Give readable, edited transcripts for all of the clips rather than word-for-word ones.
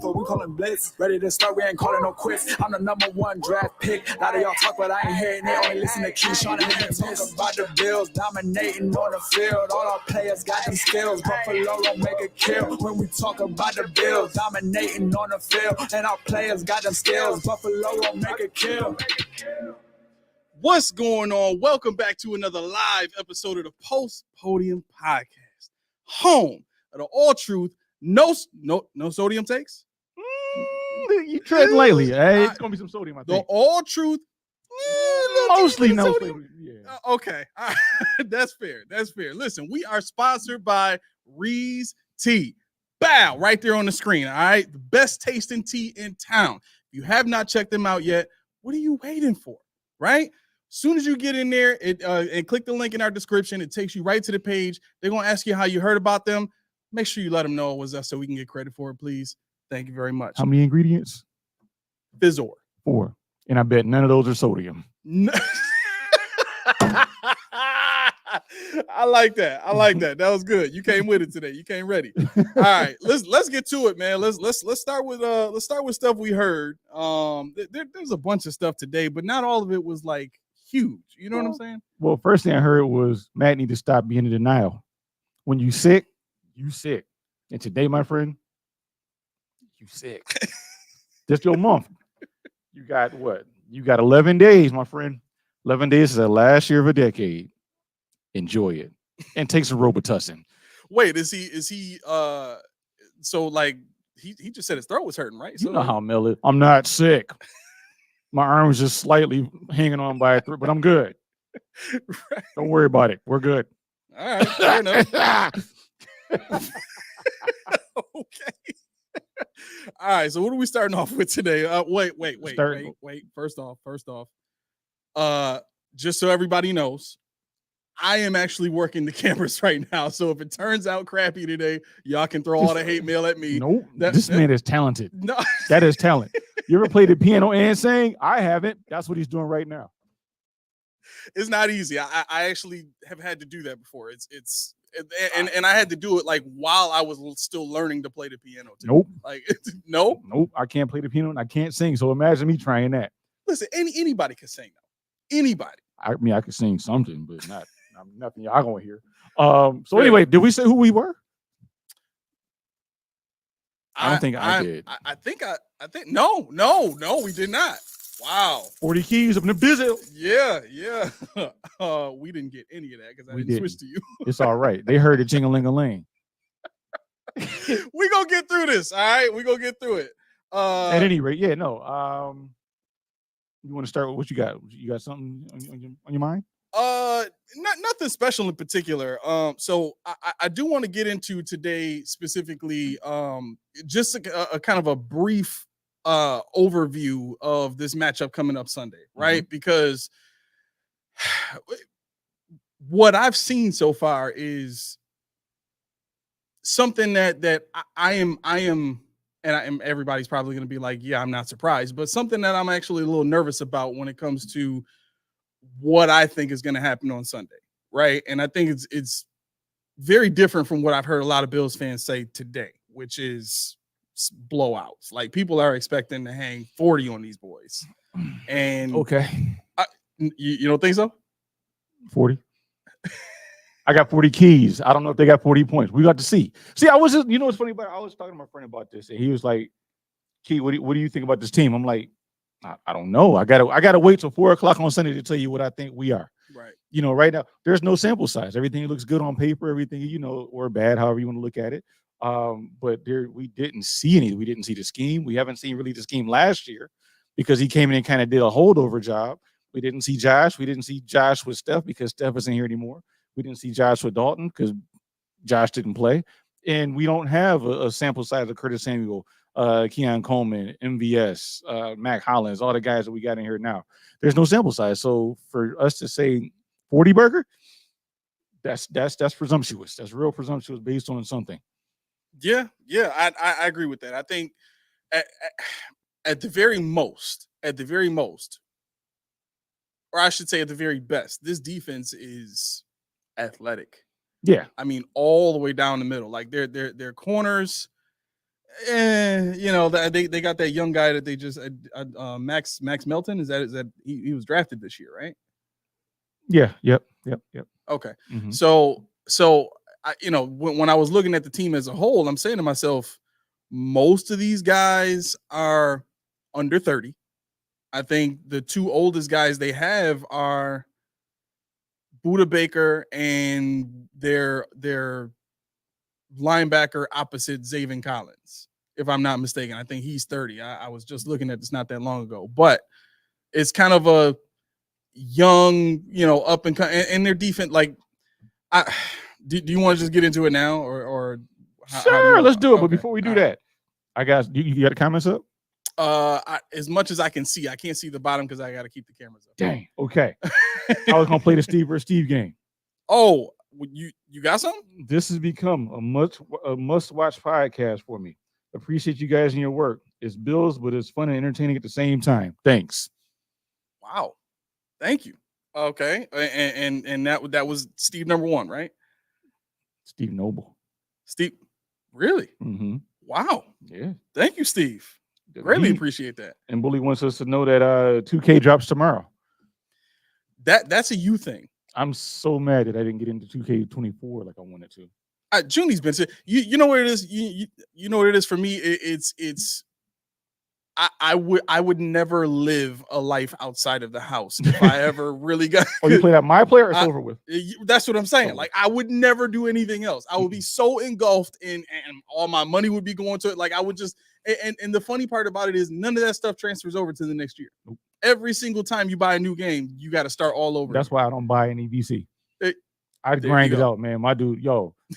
So we callin' blitz, ready to start, we ain't calling no quits. I'm the #1 draft pick. A lot of y'all talk, but I ain't hearing it. Only listen to Keyshawn and him talk about the Bills dominating on the field. All our players got them skills. Buffalo don't make a kill when we talk about the Bills dominating on the field. And our players got them skills. Buffalo don't make a kill. What's going on? Welcome back to another live episode of the Podium podcast, home of the all truth, no sodium takes. You treading lightly. Hey, it's gonna be some sodium. I think the all truth, mostly no sodium. Yeah. Okay, all right. That's fair. That's fair. Listen, we are sponsored by Ree's Tea. Bow right there on the screen. All right, the best tasting tea in town. If you have not checked them out yet, what are you waiting for? Right? Soon as you get in there and click the link in our description, it takes you right to the page. They're going to ask you how you heard about them. Make sure you let them know it was us so we can get credit for it, please. Thank you very much. How many ingredients? Fizzor. 4. And I bet none of those are sodium. No. I like that. I like that. That was good. You came with it today. You came ready. All right, let's get to it, man. Let's start with stuff we heard. There's a bunch of stuff today, but not all of it was like huge. You know what I'm saying? Well, first thing I heard was Matt need to stop being in denial. When you sick, you sick. And today, my friend, you sick. Just your month. You got what? You got 11 days, my friend. 11 days is the last year of a decade. Enjoy it. And take some Robitussin. Wait, is he so like he just said his throat was hurting, right? You know how Mel is. I'm not sick. My arm's just slightly hanging on by a thread, but I'm good. Right. Don't worry about it. We're good. All right, fair enough. Okay. All right, so what are we starting off with today? Wait. First off. Just so everybody knows, I am actually working the cameras right now. So if it turns out crappy today, y'all can throw all the hate mail at me. Nope. This man is talented. No. That is talent. You ever played the piano and sang? I haven't. That's what he's doing right now. It's not easy. I actually have had to do that before. And I had to do it like while I was still learning to play the piano too. Nope. Like nope. I can't play the piano and I can't sing. So imagine me trying that. Listen, anybody can sing though. Anybody. I mean, I could sing something, but nothing y'all gonna hear. So anyway, did we say who we were? I don't think I did. I think no, we did not. Wow. 40 keys up in the bizzle. Yeah. We didn't get any of that because I didn't switch to you. It's all right. They heard it jing-a-ling-a-ling. We gonna get through this. All right, we gonna get through it. At any rate, yeah, no. You want to start with what you got? You got something on your mind? Nothing special in particular. So I do want to get into today specifically, just a kind of a brief overview of this matchup coming up Sunday, right? Mm-hmm. Because what I've seen so far is something that I am. And everybody's probably going to be like, yeah, I'm not surprised, but something that I'm actually a little nervous about when it comes to what I think is going to happen on Sunday, right? And I think it's very different from what I've heard a lot of Bills fans say today, which is blowouts. Like people are expecting to hang 40 on these boys. And okay, you don't think so? 40. I got 40 keys. I don't know if they got 40 points. We got to see. I was just, what's funny about it? I was talking to my friend about this, and he was like, Key, what do you think about this team? I'm like, I don't know. I gotta wait till 4:00 on Sunday to tell you what I think we are. Right. Right now, there's no sample size. Everything looks good on paper, everything, or bad, however you want to look at it. But we didn't see any. We didn't see the scheme. We haven't seen really the scheme last year because he came in and kind of did a holdover job. We didn't see Josh. We didn't see Josh with Steph because Steph isn't here anymore. We didn't see Josh with Dalton because Josh didn't play. And we don't have a sample size of Curtis Samuel, Keon Coleman, MVS, Mac Hollins, all the guys that we got in here now. There's no sample size. So for us to say 40 burger, that's presumptuous. That's real presumptuous based on something. Yeah, I agree with that. I think at the very most, or I should say at the very best, this defense is athletic. Yeah. I mean, all the way down the middle. Like their corners, You know, they got that young guy that they just Max Melton. Is that he was drafted this year, right? Yeah. Yep. Okay. Mhm. So I, you know, when I was looking at the team as a whole, I'm saying to myself, most of these guys are under 30. I think the two oldest guys they have are Buda Baker and their linebacker opposite Zaven Collins, if I'm not mistaken. I think he's 30. I was just looking at this not that long ago, but it's kind of a young, you know, up and and their defense. Like, do you want to just get into it now, or how do you Sure, want? let's do it. But Okay. before we do All right. that, I got you got the comments up? As much as I can see, I can't see the bottom because I got to keep the cameras up. Dang. Okay. I was gonna play the Steve versus Steve game. Oh, you got something? This has become a must-watch podcast for me. Appreciate you guys and your work. It's bills, but it's fun and entertaining at the same time. Thanks. Wow, thank you. Okay, and that was Steve number 1, right? Steve Noble. Steve, really? Mm-hmm. Wow. Yeah. Thank you, Steve. Greatly appreciate that. And Bully wants us to know that 2K drops tomorrow. That's a you thing. I'm so mad that I didn't get into 2K24 like I wanted to. Junie's been saying, you know what it is. You know what it is for me. It's I would never live a life outside of the house if I ever really got. Oh, you play that My Player? It's over with. That's what I'm saying. Like, I would never do anything else. I would be so engulfed in, and all my money would be going to it. Like, I would just. And the funny part about it is none of that stuff transfers over to the next year. Nope. Every single time you buy a new game, you got to start all over. That's why I don't buy any VC. I'd grind it out, man. My dude,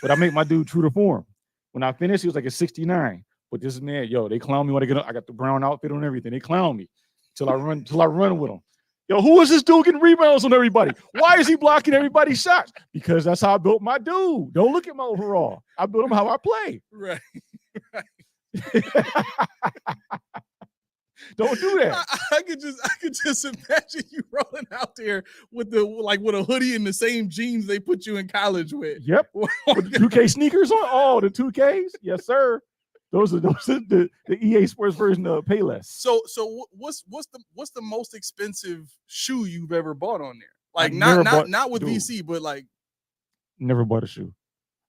but I make my dude true to form. When I finished, he was like a 69. But this man, they clown me when I get up. I got the brown outfit on everything. They clown me till I run with them. Yo, who is this dude getting rebounds on everybody? Why is he blocking everybody's shots? Because that's how I built my dude. Don't look at my overall. I built him how I play. Right. Don't do that. I could just imagine you rolling out there with a hoodie and the same jeans they put you in college with. Yep. With the 2K sneakers on. Oh, the 2Ks. Yes, sir. Those are the EA Sports version of Payless. So what's the most expensive shoe you've ever bought on there? Like, not with VC, but like, never bought a shoe.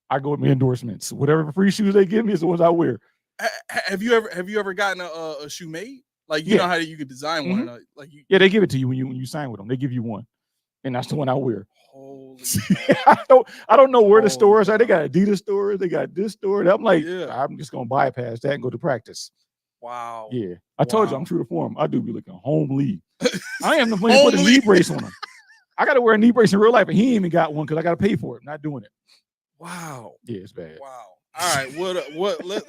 I go with my endorsements. Whatever free shoes they give me is the ones I wear. Have you ever gotten a shoe made? Like, you know how you could design one. Mm-hmm. They give it to you when you sign with them. They give you one, and that's the one I wear. Holy I don't know where the stores are. They got Adidas stores. They got this store. I'm like, I'm just gonna bypass that and go to practice. Wow. Yeah, I told you I'm true to form. I do be looking homely. I am the one to put a knee brace on him. I got to wear a knee brace in real life, and he ain't even got one because I got to pay for it. Not doing it. Wow. Yeah, it's bad. Wow. All right. What?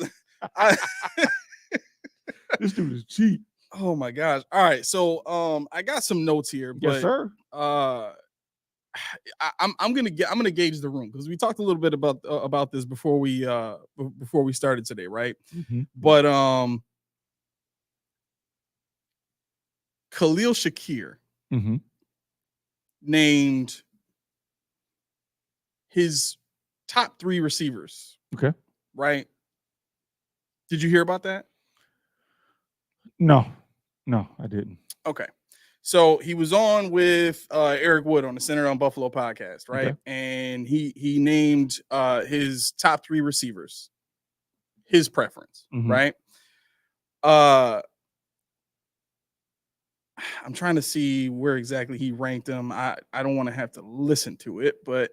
This dude is cheap. Oh my gosh. All right. So I got some notes here. Yes, sir. I'm gonna gauge the room because we talked a little bit about this before we started today, right? Mm-hmm. But Khalil Shakir named his top 3 receivers. Okay. Right. Did you hear about that? No, I didn't. Okay. So he was on with Eric Wood on the Center on Buffalo podcast, right? Okay. And he named his top 3 receivers, his preference, right? I'm trying to see where exactly he ranked them. I don't want to have to listen to it, but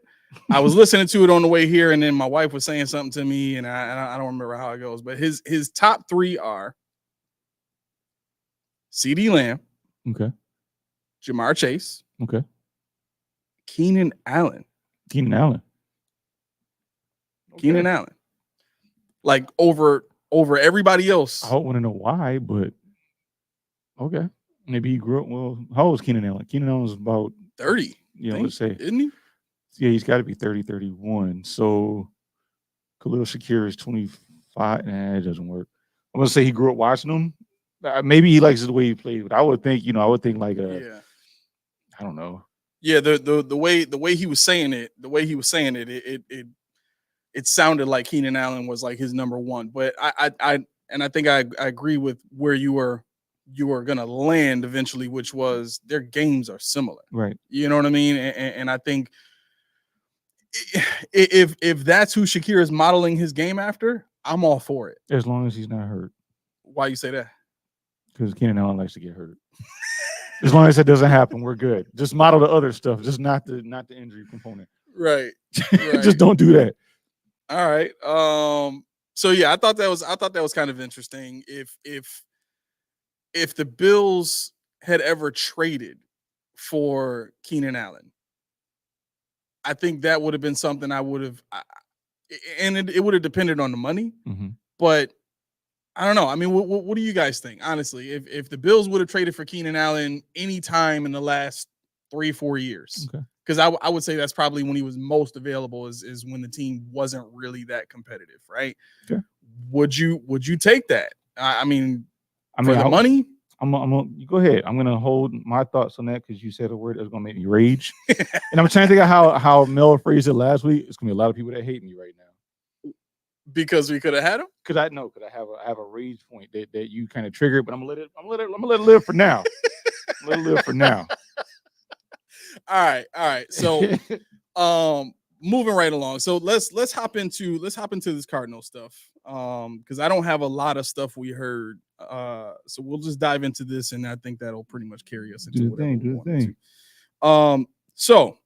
I was listening to it on the way here, and then my wife was saying something to me, and I don't remember how it goes. But his top 3 are CeeDee Lamb, okay, Jamar Chase, okay, Keenan Allen. Like over everybody else. I don't want to know why, but okay. Maybe he grew up. Well, how old is Keenan Allen? Keenan Allen was about 30. Let's say. Isn't he? Yeah, he's got to be 30, 31. So Khalil Shakir is 25. Nah, it doesn't work. I'm going to say he grew up watching him. Maybe he likes the way he played, but I would think like I don't know. Yeah, the way he was saying it, it sounded like Keenan Allen was like his number 1. But I and I think I agree with where you were gonna land eventually, which was their games are similar. Right. You know what I mean? And I think if that's who Shakir is modeling his game after, I'm all for it. As long as he's not hurt. Why you say that? Because Keenan Allen likes to get hurt. As long as that doesn't happen, we're good. Just model the other stuff, just not the injury component. Right. Just don't do that. All right. So yeah, I thought that was kind of interesting. If the Bills had ever traded for Keenan Allen, I think that would have been something I would have, and it would have depended on the money. Mm-hmm. But I don't know. I mean, what do you guys think? Honestly, if the Bills would have traded for Keenan Allen any time in the last 3-4 years, because I would say that's probably when he was most available is when the team wasn't really that competitive, right? Okay. Would you take that? I mean, for the money? I'm gonna go ahead. I'm gonna hold my thoughts on that because you said a word that's gonna make me rage, and I'm trying to think of how Mel phrased it last week. It's gonna be a lot of people that hate me right now because we could have had him. Because I have a rage point that you kind of triggered, but I'm gonna let it live for now. Let it live for now. All right. So, moving right along. So let's hop into this Cardinal stuff. Because I don't have a lot of stuff we heard. So we'll just dive into this, and I think that'll pretty much carry us into whatever we want to. So,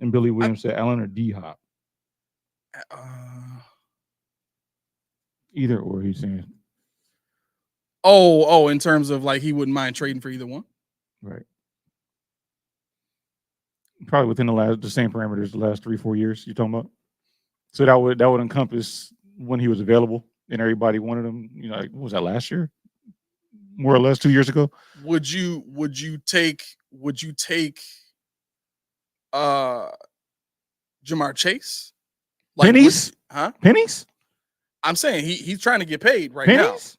and Billy Williams said Allen or D Hop. Either or, he's saying. Oh, in terms of like he wouldn't mind trading for either one. Right. Probably within the same parameters the last 3-4 years you're talking about. So that would encompass when he was available and everybody wanted him. You know, like, what was that, last year? More or less 2 years ago. Would you take Jamar Chase? Like, pennies? Huh? Pennies? I'm saying he's trying to get paid right pennies?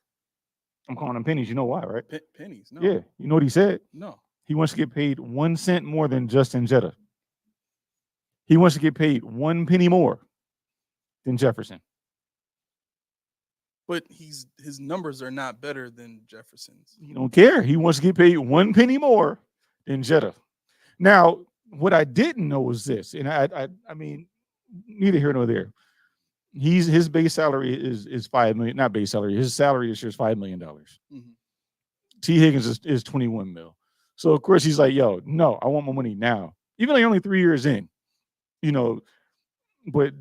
Now. I'm calling him pennies. You know why, right? Pennies. No. Yeah. You know what he said? No. He wants to get paid 1 cent more than Justin Jetta. He wants to get paid 1 penny more than Jefferson. But his numbers are not better than Jefferson's. He don't care. He wants to get paid 1 penny more than Jetta. Now, what I didn't know was this, and I mean, neither here nor there. His base salary is $5 million, not base salary. His salary this year is $5 million. Mm-hmm. T. Higgins is $21 million. So of course he's like, yo, no, I want my money now. Even though you're only 3 years in, you know, but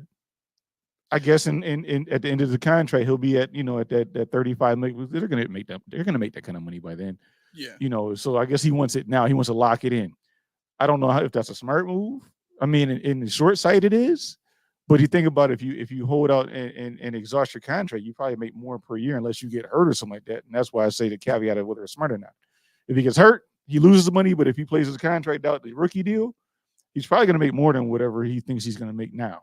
I guess in at the end of the contract, he'll be at, you know, at that 35 million. They're gonna make that kind of money by then. Yeah. You know, so I guess he wants it now. He wants to lock it in. I don't know if that's a smart move. I mean, in the short sight it is. But you think about if you hold out and exhaust your contract, you probably make more per year unless you get hurt or something like that. And that's why I say the caveat of whether it's smart or not. If he gets hurt, he loses the money. But if he plays his contract out, the rookie deal, he's probably going to make more than whatever he thinks he's going to make now.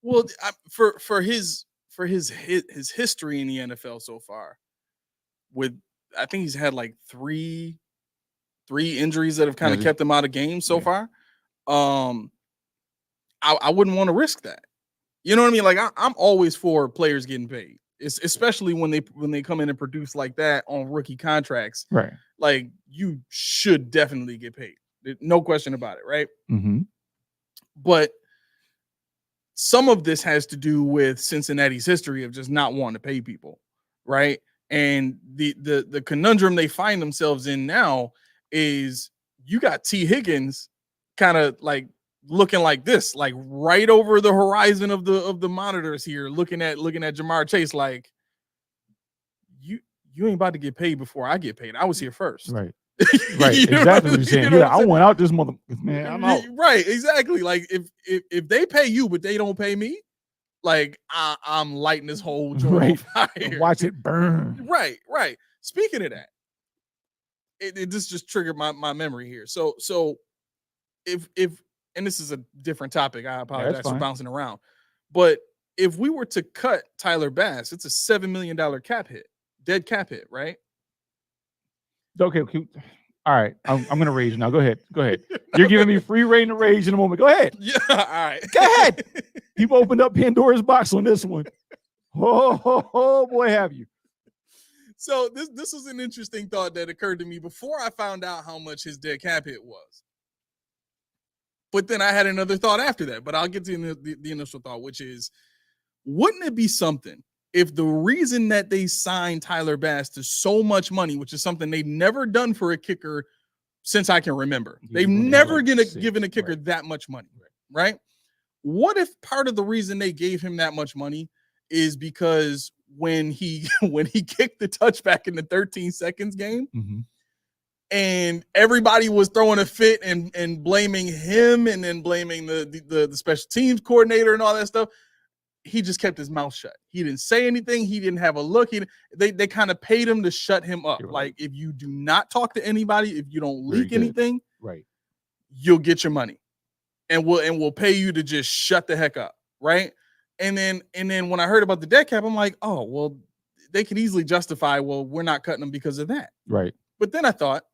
Well, for his history in the NFL so far, I think he's had like three injuries that have kind of kept him out of games so far. I wouldn't want to risk that. You know what I mean? Like I'm always for players getting paid, especially when they come in and produce like that on rookie contracts. Right. Like you should definitely get paid. No question about it. Right. Mm-hmm. But some of this has to do with Cincinnati's history of just not wanting to pay people. Right. And the conundrum they find themselves in now is you got T. Higgins kind of like looking like this, like right over the horizon of the monitors here, looking at Jamar Chase, like you ain't about to get paid before I get paid. I was here first. Right. Right. Exactly what you're saying. Yeah, I went out this mother, man. I'm out. Right, exactly. Like if they pay you, but they don't pay me, like I'm lighting this whole joint on fire. Watch it burn. Right. Speaking of that, it just triggered my memory here. So if and this is a different topic. I apologize for bouncing around. But if we were to cut Tyler Bass, it's a $7 million cap hit, dead cap hit, right? Okay. All right. I'm going to rage now. Go ahead. You're giving me free reign to rage in a moment. Go ahead. Yeah. All right. Go ahead. You've opened up Pandora's box on this one. Oh boy, have you. So this was an interesting thought that occurred to me before I found out how much his dead cap hit was. But then I had another thought after that. But I'll get to the initial thought, which is, wouldn't it be something if the reason that they signed Tyler Bass to so much money, which is something they've never done for a kicker since I can remember, they've never given a kicker that much money, right? What if part of the reason they gave him that much money is because when he kicked the touchback in the 13 seconds game, and everybody was throwing a fit and blaming him and then blaming the special teams coordinator and all that stuff, he just kept his mouth shut. He didn't say anything. He didn't have a look. They kind of paid him to shut him up. Like, if you do not talk to anybody, if you don't leak anything, you'll get your money, and we'll pay you to just shut the heck up, right? And then when I heard about the dead cap, I'm like, oh, well, they could easily justify, well, we're not cutting them because of that, right? But then I thought,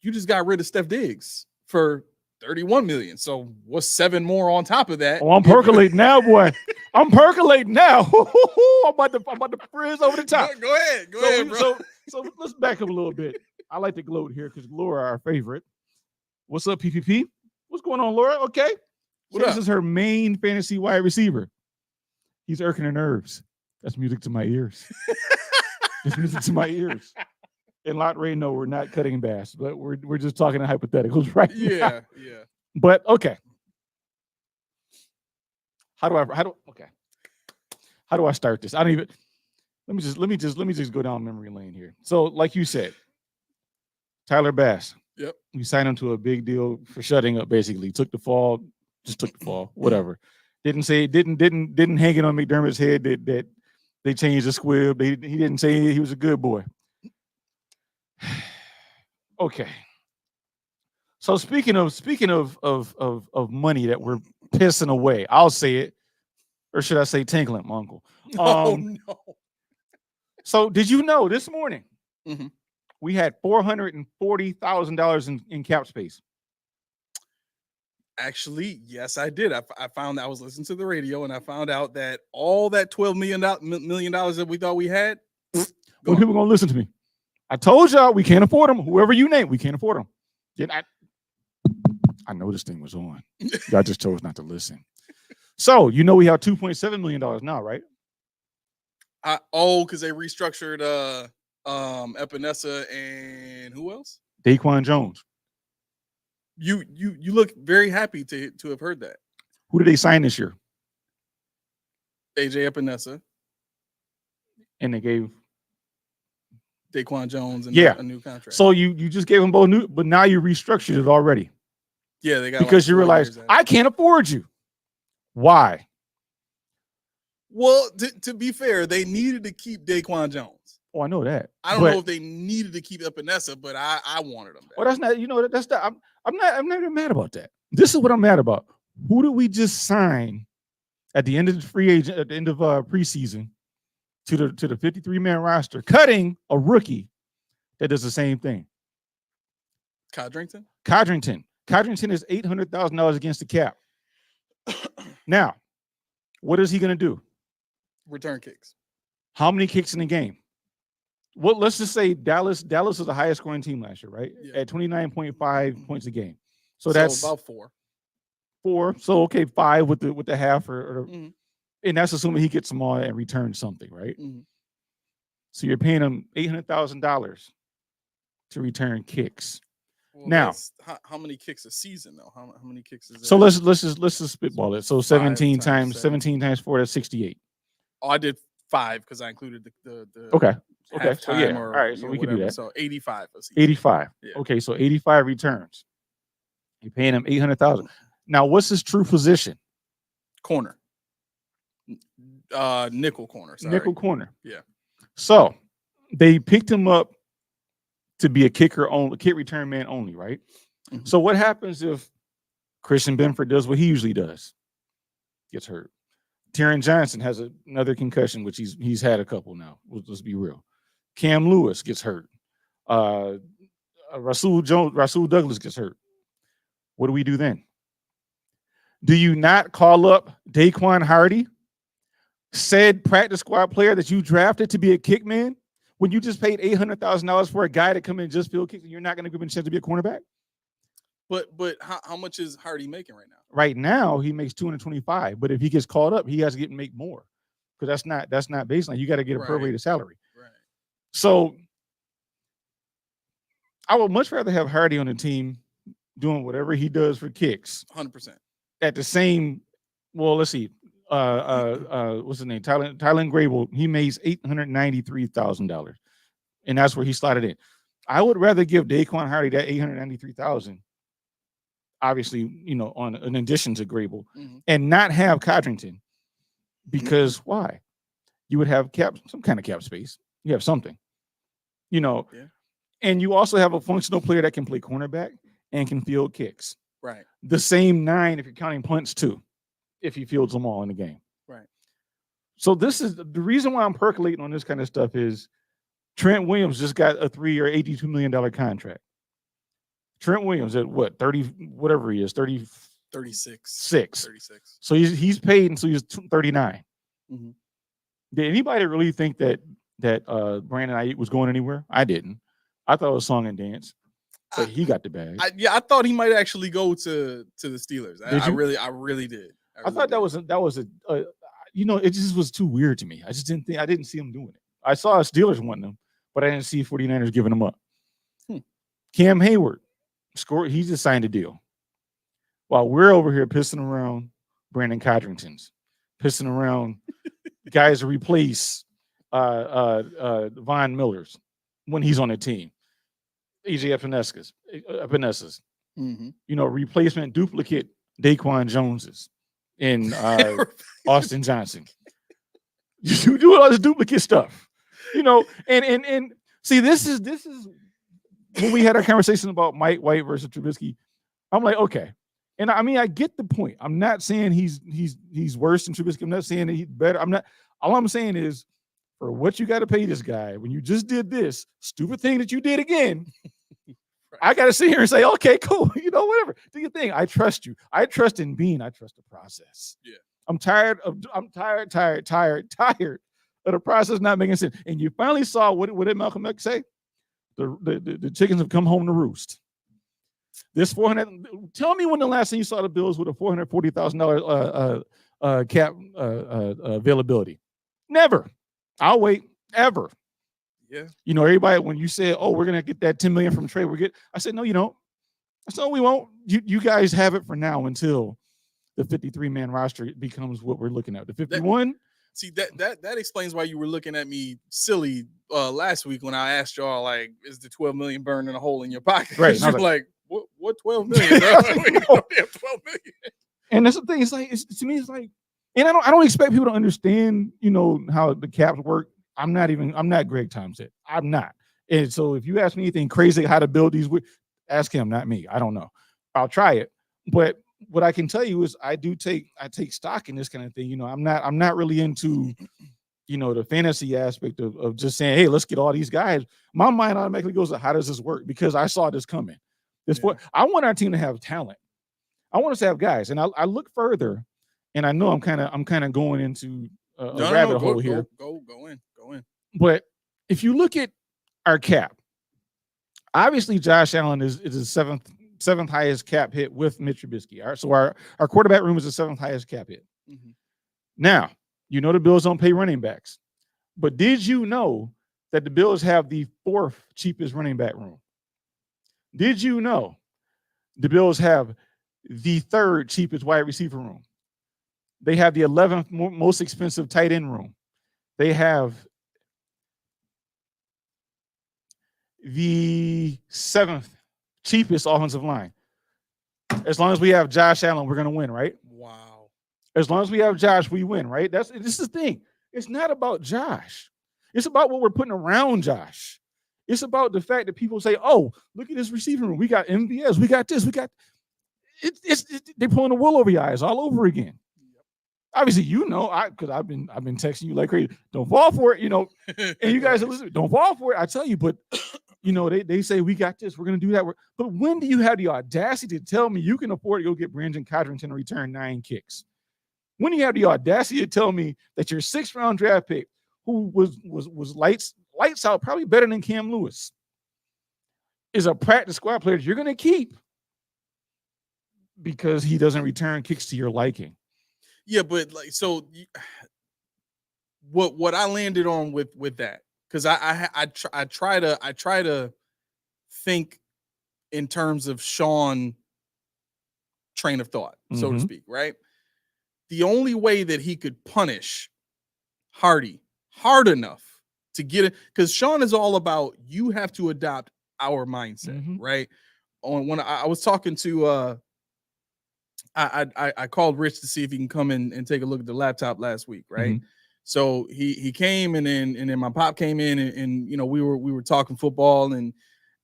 you just got rid of Steph Diggs for $31 million. So what's 7 more on top of that? Oh, I'm percolating now, boy. I'm percolating now. I'm about to frizz over the top. Go ahead, bro. So let's back up a little bit. I like to gloat here because Laura, our favorite. What's up, PPP? What's going on, Laura? Okay. This is her main fantasy wide receiver. He's irking her nerves. That's music to my ears. That's music to my ears. And Lot Ray, no, we're not cutting Bass, but we're just talking in hypotheticals right now. Yeah. But okay. How do I start this? I don't even let me just go down memory lane here. So, like you said, Tyler Bass. Yep. We signed him to a big deal for shutting up, basically. Took the fall, whatever. Didn't hang it on McDermott's head that they changed the squib. He didn't say he was a good boy. Okay. So speaking of money that we're pissing away, I'll say it, or should I say tinkling, my uncle? Oh no. So did you know this morning we had $440,000 in cap space? Actually, yes, I did. I found I was listening to the radio and I found out that all that $12 million that we thought we had. When people gonna listen to me? I told y'all we can't afford them. Whoever you name, we can't afford them. I know this thing was on. Y'all just chose not to listen. So you know we have $2.7 million now, right? Because they restructured Epinesa and who else? Daquan Jones. You look very happy to have heard that. Who did they sign this year? AJ Epinesa. And they gave Daquan Jones and a new contract. So you just gave them both new, but now you restructured it already. Yeah, they got because you realize I can't afford you. Why? Well, to be fair, they needed to keep Daquan Jones. Oh, I know that. I don't know if they needed to keep Epinesa, but I wanted them. Well, that's not. That's not. I'm not even mad about that. This is what I'm mad about. Who did we just sign at the end of the free agent at the end of preseason to the 53-man roster, cutting a rookie that does the same thing? Codrington is $800,000 against the cap. Now, what is he going to do? Return kicks. How many kicks in the game? Well, let's just say Dallas was the highest scoring team last year, right? Yeah. At 29.5 points a game. So that's about 4. So okay, 5 with the half and that's assuming he gets them all and returns something, right? So you're paying him $800,000 to return kicks. Well, now, how many kicks a season though? How many kicks is that? So let's just spitball it. So 17 times 4, that's 68. Oh, I did 5 because I included the okay. So yeah, all right. So we can do that. So 85. 85. Yeah. Okay, so 85 returns. You're paying him $800,000. Now, what's his true position? Corner. Nickel corner. Sorry. Nickel corner. Yeah. So they picked him up to be a kick return man only, right? So what happens if Christian Benford does what he usually does? Gets hurt. Taron Johnson has another concussion, which he's had a couple now. Let's be real. Cam Lewis gets hurt. Rasul Douglas gets hurt. What do we do then? Do you not call up Daquan Hardy, said practice squad player that you drafted to be a kick man when you just paid $800,000 for a guy to come in and just field kicks and you're not going to give him a chance to be a cornerback? But how much is Hardy making right now? Right now, he makes $225. But if he gets called up, he has to make more because that's not baseline. You got to get a prorated salary. Right. So I would much rather have Hardy on the team doing whatever he does for kicks. 100%. At the same, well, let's see. What's his name? Tylen Grable. He makes $893,000, and that's where he slotted in. I would rather give Daquan Hardy that $893,000, obviously, on in addition to Grable, and not have Codrington, because why? You would have some kind of cap space. You have something, and you also have a functional player that can play cornerback and can field kicks. Right. The same 9 if you're counting punts too, if he fields them all in the game. Right. So this is the reason why I'm percolating on this kind of stuff is Trent Williams just got a 3-year, $82 million contract. Trent Williams at what, 30, whatever he is, 36. 36. So he's paid until he's 39. Mm-hmm. Did anybody really think that Brandon Ayuk was going anywhere? I didn't. I thought it was song and dance. But he got the bag. I thought he might actually go to the Steelers. I really did. I thought that was it just was too weird to me. I didn't see him doing it. I saw Steelers wanting him, but I didn't see 49ers giving him up. Cam Hayward scored. He just signed a deal. While we're over here pissing around Brandon Codrington's, pissing around guys to replace Von Miller's when he's on the team. EJ Epenesa's, replacement duplicate Daquan Jones's in Austin Johnson. You do all this duplicate stuff, and see, this is when we had our conversation about Mike White versus Trubisky. I'm like, okay. And I mean, I get the point. I'm not saying he's worse than Trubisky. I'm not saying that he's better. All I'm saying is, for what you got to pay this guy, when you just did this stupid thing that you did again, I got to sit here and say, okay, cool. Whatever. Do your thing. I trust you. I trust in Bean. I trust the process. Yeah. I'm tired of the process not making sense. And you finally saw what did Malcolm X say? The chickens have come home to roost. This 400. Tell me when the last time you saw the Bills with a $440,000 cap availability. Never. I'll wait ever. Yeah. Everybody, when you said, oh, we're going to get that $10 million from trade, I said, no, you don't. I said, no, we won't. You guys have it for now until the 53-man roster becomes what we're looking at. The 51. That explains why you were looking at me silly last week when I asked y'all, like, is the $12 million burning a hole in your pocket? Right. You're like, what $12 million? $12 million. And that's the thing. It's like, to me, it's like, and I don't expect people to understand, how the caps work. I'm not Greg Thompson. I'm not. And so if you ask me anything crazy how to build these, ask him, not me. I don't know. I'll try it. But what I can tell you is I take stock in this kind of thing. I'm not really into, the fantasy aspect of just saying, hey, let's get all these guys. My mind automatically goes to how does this work? Because I saw this coming. I want our team to have talent. I want us to have guys. And I look further. And I know I'm kind of going into a rabbit hole here. Go in. But if you look at our cap, obviously Josh Allen is the seventh highest cap hit with Mitch Trubisky. All right, so our quarterback room is the 7th highest cap hit. Mm-hmm. Now, the Bills don't pay running backs. But did you know that the Bills have the 4th cheapest running back room? Did you know the Bills have the 3rd cheapest wide receiver room? They have the 11th most expensive tight end room. They have the 7th cheapest offensive line. As long as we have Josh Allen, we're going to win, right? Wow. As long as we have Josh, we win, right? This is the thing. It's not about Josh. It's about what we're putting around Josh. It's about the fact that people say, oh, look at this receiving room. We got MVS. We got this. We got they're pulling the wool over your eyes all over again. Obviously, because I've been texting you like crazy. Don't fall for it, And you guys are listening. Don't fall for it. I tell you, but they say we got this. We're gonna do that. But when do you have the audacity to tell me you can afford to go get Brandon Codrington and return 9 kicks? When you have the audacity to tell me that your 6th round draft pick, who was lights out, probably better than Cam Lewis, is a practice squad player that you're going to keep because he doesn't return kicks to your liking. Yeah, but like, so what I landed on with that, because I try to think in terms of Sean train of thought, so to speak, right? The only way that he could punish Hardy hard enough to get it, because Sean is all about, you have to adopt our mindset, right? When I was talking to I called Rich to see if he can come in and take a look at the laptop last week, right? So he came, and then my pop came in, and you know, we were talking football, and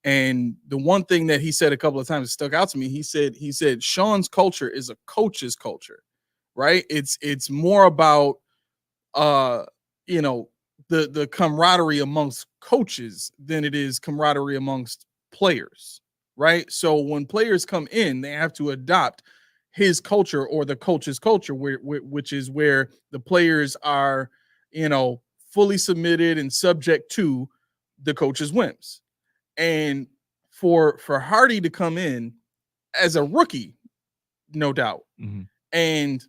the one thing that he said a couple of times that stuck out to me, he said Sean's culture is a coach's culture, right? It's more about you know, the camaraderie amongst coaches than it is camaraderie amongst players, right? So when players come in, they have to adopt his culture or the coach's culture, which is where the players are, you know, fully submitted and subject to the coach's whims. And for Hardy to come in as a rookie, no doubt, and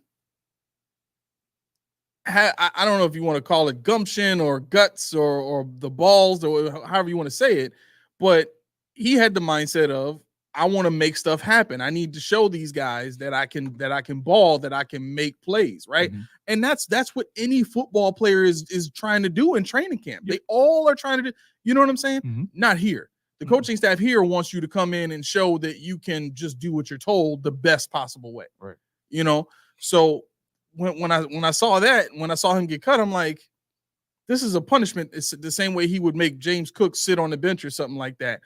I don't know if you want to call it gumption or guts or the balls or however you want to say it, but he had the mindset of, I want to make stuff happen. I need to show these guys that I can ball, that I can make plays, right? And that's what any football player is trying to do in training camp. They all are trying to do, you know what I'm saying? Not here. The coaching staff here wants you to come in and show that you can just do what you're told the best possible way. Right. You know, so when I saw that, when I saw him get cut, I'm like, this is a punishment. It's the same way he would make James Cook sit on the bench or something like that.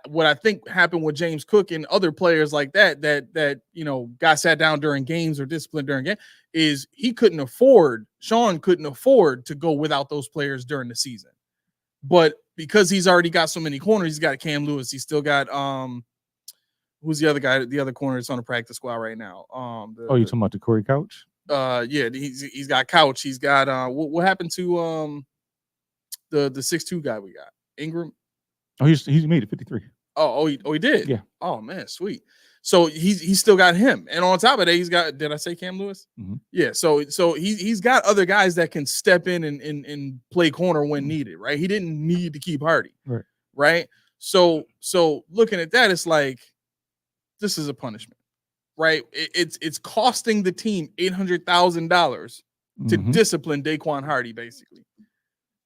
What I think happened with James Cook and other players like that you know, got sat down during games or disciplined during game, is Sean couldn't afford to go without those players during the season. But because he's already got so many corners, he's got Cam Lewis, he's still got who's the other guy, the other corner that's on the practice squad right now? You talking about the Corey Couch? Yeah, he's got Couch. He's got what happened to the 6'2" guy we got? Ingram. Oh, he's made it 53. Oh, he did. Yeah. Oh man, sweet. So he's still got him, and on top of that, he's got. Did I say Cam Lewis? Yeah. So he's got other guys that can step in and play corner when needed. Right. He didn't need to keep Hardy. Right. Right. So looking at that, it's like, this is a punishment. Right. It's costing the team $800,000 to discipline Daquan Hardy, basically.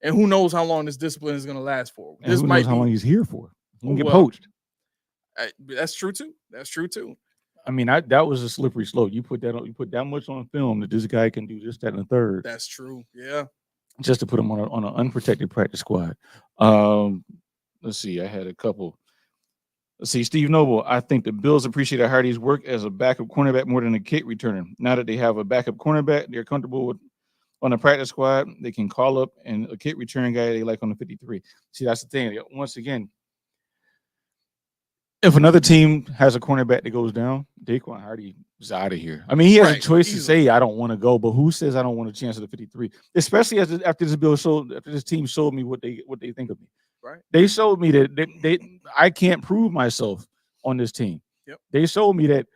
And who knows how long this discipline is going to last for? And who knows how long he's here for? He can get poached. That's true too. I mean, that was a slippery slope. You put that much on film that this guy can do this, that, and the third. That's true. Yeah. Just to put him on an unprotected practice squad. Let's see. I had a couple. Let's see. Steve Noble. I think the Bills appreciated Hardy's work as a backup cornerback more than a kick returner. Now that they have a backup cornerback, they're comfortable with on the practice squad. They can call up and a kick return guy they like on the 53. See, that's the thing. Once again, if another team has a cornerback that goes down, Daquan Hardy is out of here. I mean, he has a choice to say, I don't want to go, but who says I don't want a chance at the 53? Especially after this team showed me what they think of me. Right. They showed me that I can't prove myself on this team. Yep. They showed me that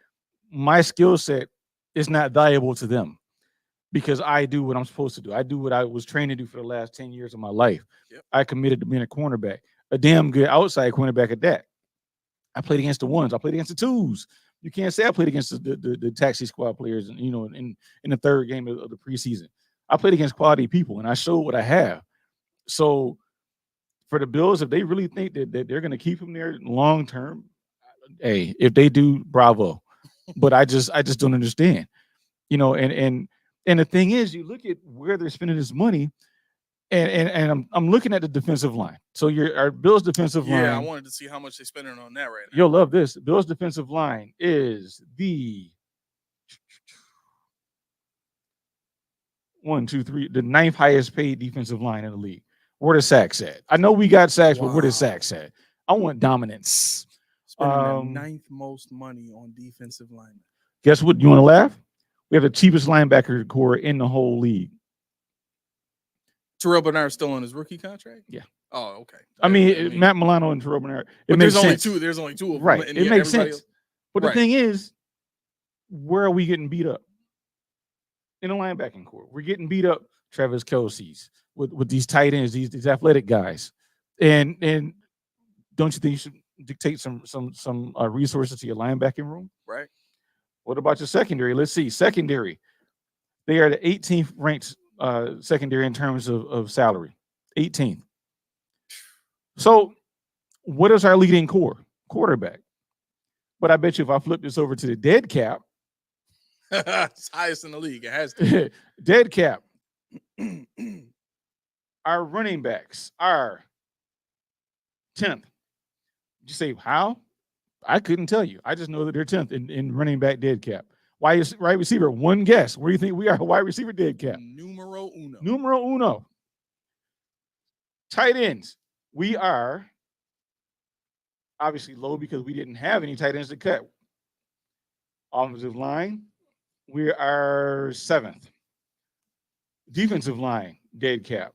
my skill set is not valuable to them because I do what I'm supposed to do. I do what I was trained to do for the last 10 years of my life. Yep. I committed to being a cornerback, a damn good outside cornerback at that. I played against the ones. I played against the twos. You can't say I played against the taxi squad players, you know, in the third game of the preseason. I played against quality people, and I showed what I have. So for the Bills, if they really think that they're going to keep him there long term, hey, if they do, bravo. But I just don't understand, you know. And the thing is, you look at where they're spending this money. And I'm looking at the defensive line. So our Bills defensive line. Yeah, I wanted to see how much they're spending on that right now. You'll love this. Bills defensive line is the the ninth highest paid defensive line in the league. Where the sacks at? I know we got sacks, but where the sacks at? I want dominance. Spending the ninth most money on defensive linemen. Guess what? You want to laugh? We have the cheapest linebacker core in the whole league. Terrell Bernard still on his rookie contract? Yeah. Oh, okay. I mean, Matt Milano and Terrell Bernard. But there's only two. There's only two of them. Right. And it makes sense. else. But the thing is, where are we getting beat up? In the linebacking core. We're getting beat up, Travis Kelce's, with these tight ends, these athletic guys. And don't you think you should dictate some resources to your linebacking room? Right. What about your secondary? Let's see. Secondary. They are the 18th ranked secondary in terms of salary. 18th. So what is our leading core? Quarterback. But I bet you if I flip this over to the dead cap, it's highest in the league. It has to. Dead cap. Our running backs are 10th. You say how? I couldn't tell you. I just know that they're 10th in running back dead cap. Why is wide receiver? One guess. Where do you think we are? Wide receiver dead cap. Numero uno. Numero uno. Tight ends. We are obviously low because we didn't have any tight ends to cut. Offensive line, we are 7th. Defensive line, dead cap.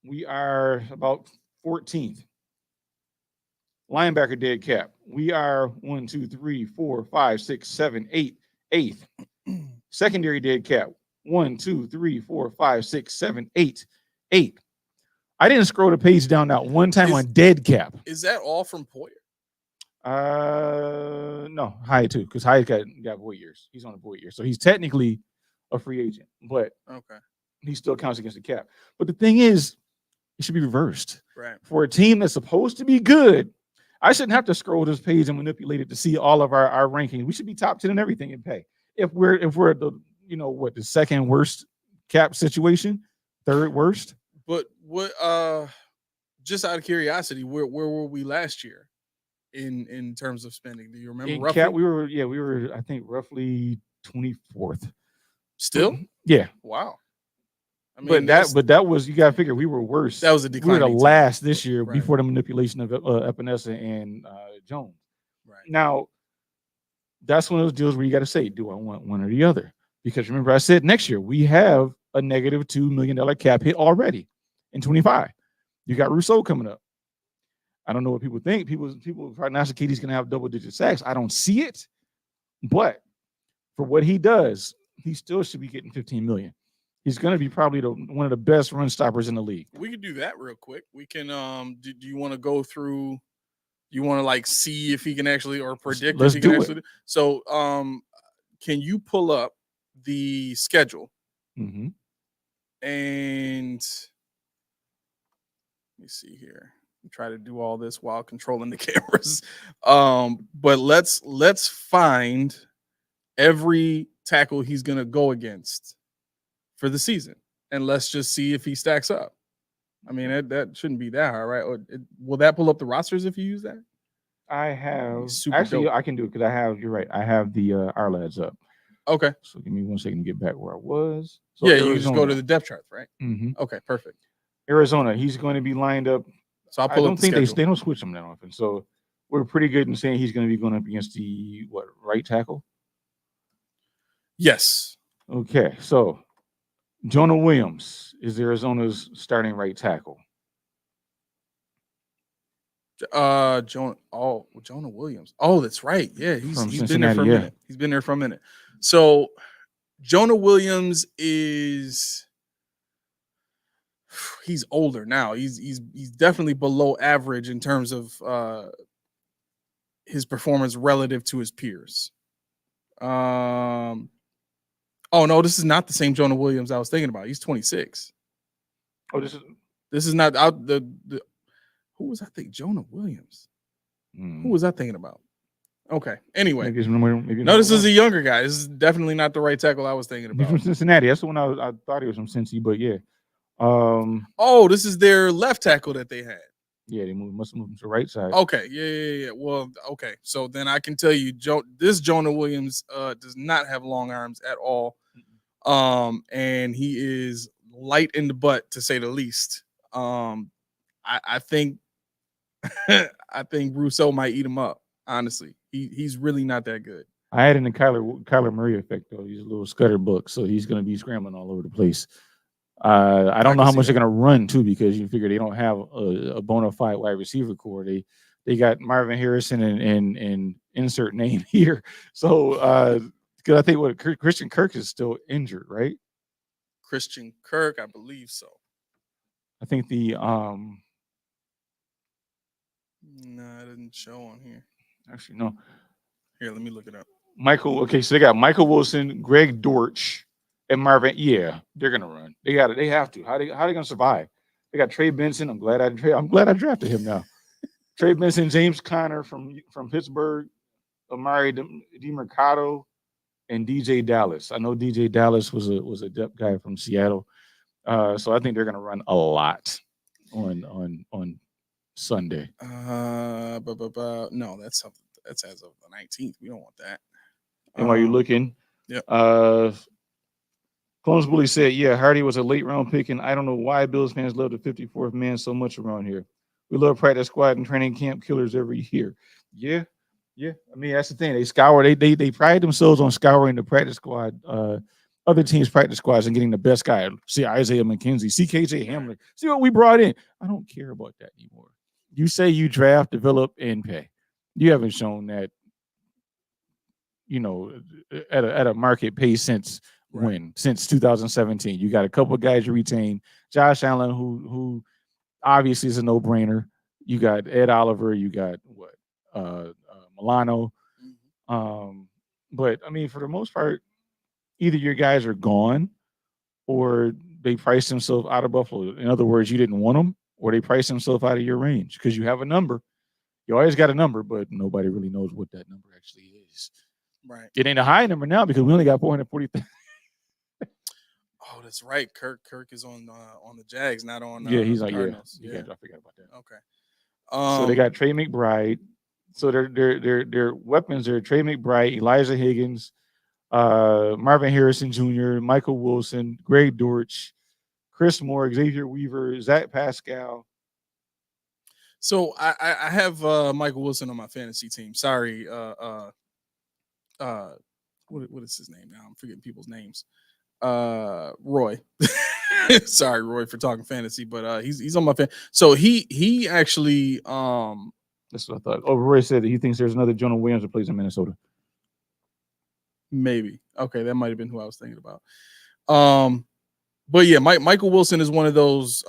We are about 14th. Linebacker dead cap. We are 1, 2, 3, 4, 5, 6, 7, 8, 8th. Secondary dead cap. 1, 2, 3, 4, 5, 6, 7, 8, 8. I didn't scroll the page down that one time on dead cap. Is that all from Poyer? No, Hyatt too, because Hyatt got void years. He's on a void year, so he's technically a free agent, but he still counts against the cap. But the thing is, it should be reversed. Right. For a team that's supposed to be good, I shouldn't have to scroll this page and manipulate it to see all of our rankings. We should be top 10 in everything in pay. If we're the the second worst cap situation, third worst. But what just out of curiosity, where were we last year in terms of spending? Do you remember in roughly? Cap, we were I think roughly 24th. Still? Yeah. Wow. I mean, but that was, you gotta figure we were worse. That was a decline. We were the last this year right. before the manipulation of Epinesa and Jones. Right. Now, that's one of those deals where you got to say, do I want one or the other? Because remember, I said next year we have a negative $2 million cap hit already in 25. You got Rousseau coming up. I don't know what people think. People prognosticate he's going to have double-digit sacks. I don't see it, but for what he does, he still should be getting $15 million. He's going to be probably one of the best run stoppers in the league. We can do that real quick. We can. Do you want to go through? You want to see if he can actually, or predict Let's if he can do actually? So, can you pull up the schedule? Mm-hmm. And let me see here. Try to do all this while controlling the cameras. But let's find every tackle he's gonna go against for the season, and let's just see if he stacks up. I mean, that shouldn't be that hard, right? Or will that pull up the rosters if you use that? I have actually dope. I can do it because I have. You're right. I have the our lads up. Okay. So give me 1 second to get back where I was. So yeah, Arizona. You just go to the depth chart, right? Mm-hmm. Okay, perfect. Arizona, he's going to be lined up. So I'll pull up the schedule. They don't switch him that often. So we're pretty good in saying he's going to be going up against the right tackle. Yes. Okay, so Jonah Williams is Arizona's starting right tackle. Jonah Williams. Oh, that's right. Yeah, he's been there for a minute. He's been there for a minute. So Jonah Williams he's older now. He's definitely below average in terms of his performance relative to his peers. Oh no, this is not the same Jonah Williams I was thinking about. He's 26. Oh, this is not out the who was I thinking? Jonah Williams. Who was I thinking about? Okay. Anyway, maybe this is a younger guy. This is definitely not the right tackle I was thinking about. He's from Cincinnati. That's the one I thought he was from Cincy, but yeah. This is their left tackle that they had. Yeah, they must move him to the right side. Okay, yeah. Well, okay. So then I can tell you, this Jonah Williams does not have long arms at all, and he is light in the butt to say the least. I think I think Rousseau might eat him up. Honestly, he's really not that good. I had in the Kyler Murray effect though. He's a little scutterbuck, so he's going to be scrambling all over the place. I don't know how much they're going to run too, because you figure they don't have a bona fide wide receiver core. They got Marvin Harrison and insert name here. So because I think Christian Kirk is still injured, right? Christian Kirk, I believe so. I think the No, it didn't show on here. actually no. Here, let me look it up. Michael. Okay, so they got Michael Wilson, Greg Dortch, and Marvin. Yeah, they're gonna run. They got it. They have to. How they gonna survive? They got Trey Benson. I'm glad I drafted him now. Trey Benson, James Conner from Pittsburgh, Amari DeMercado, and DJ Dallas. I know DJ Dallas was a depth guy from Seattle. So I think they're gonna run a lot on Sunday. No, that's as of the 19th. We don't want that. And while you're looking, yep. Clones Bully said, yeah, Hardy was a late round pick, and I don't know why Bills fans love the 54th man so much around here. We love practice squad and training camp killers every year. Yeah. I mean, that's the thing. They scour. They pride themselves on scouring the practice squad, other teams' practice squads, and getting the best guy. See Isaiah McKenzie, see KJ Hamler. See what we brought in. I don't care about that anymore. You say you draft, develop, and pay. You haven't shown that, at a market pace since when? Since 2017. You got a couple of guys you retain. Josh Allen, who obviously is a no-brainer. You got Ed Oliver. You got Milano. But I mean, for the most part, either your guys are gone or they priced themselves out of Buffalo. In other words, you didn't want them, or they priced themselves out of your range because you have a number. You always got a number, but nobody really knows what that number actually is. Right. It ain't a high number now because we only got 440,000. Oh, that's right. Kirk is on the Jags, not on he's on Cardinals. Yeah, I forgot about that. Okay. So they got Trey McBride. So their weapons are Trey McBride, Elijah Higgins, Marvin Harrison Jr., Michael Wilson, Greg Dortch, Chris Moore, Xavier Weaver, Zach Pascal. So I have Michael Wilson on my fantasy team. Sorry, what is his name now? I'm forgetting people's names. Roy. Sorry, Roy, for talking fantasy, but he's on my fan. So he actually that's what I thought. Oh, Roy said that he thinks there's another Jonah Williams that plays in Minnesota. Maybe. Okay, that might have been who I was thinking about. But yeah, Michael Wilson is one of those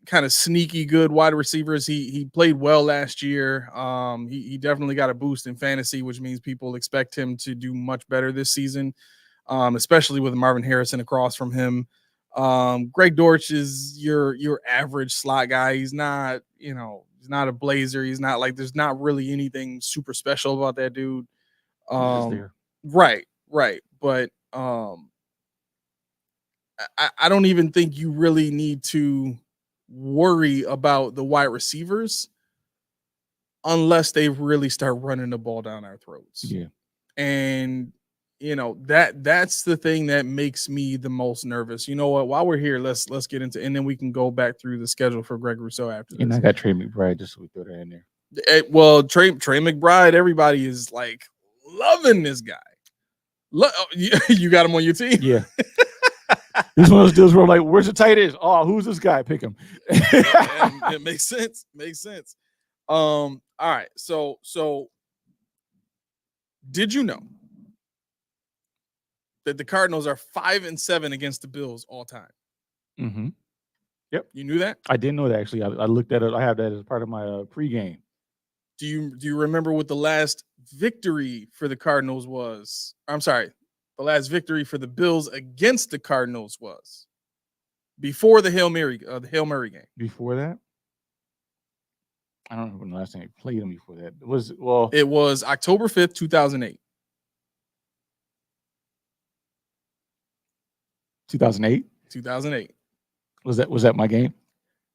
kind of sneaky good wide receivers. He played well last year. He definitely got a boost in fantasy, which means people expect him to do much better this season, especially with Marvin Harrison across from him. Greg Dortch is your average slot guy. He's not, he's not a blazer. He's not like, there's not really anything super special about that dude. Right. But I don't even think you really need to worry about the wide receivers unless they really start running the ball down our throats. Yeah. And that's the thing that makes me the most nervous. You know what? While we're here, let's get into, and then we can go back through the schedule for Greg Rousseau after this. And I got Trey McBride, just so we throw that in there. Well, Trey McBride, everybody is like loving this guy. You got him on your team? Yeah. This one of those deals where I'm like, where's the tight end? Oh, who's this guy? Pick him. It makes sense. All right. So did you know that the Cardinals are 5-7 against the Bills all time? Mm-hmm. Yep. You knew that? I didn't know that, actually. I looked at it. I have that as part of my pregame. Do you remember what the last victory for the Cardinals was? I'm sorry, the last victory for the Bills against the Cardinals was before the Hail Mary game. Before that, I don't know when the last time I played them. Before that, it was October 5th, 2008. 2008. 2008. Was that my game?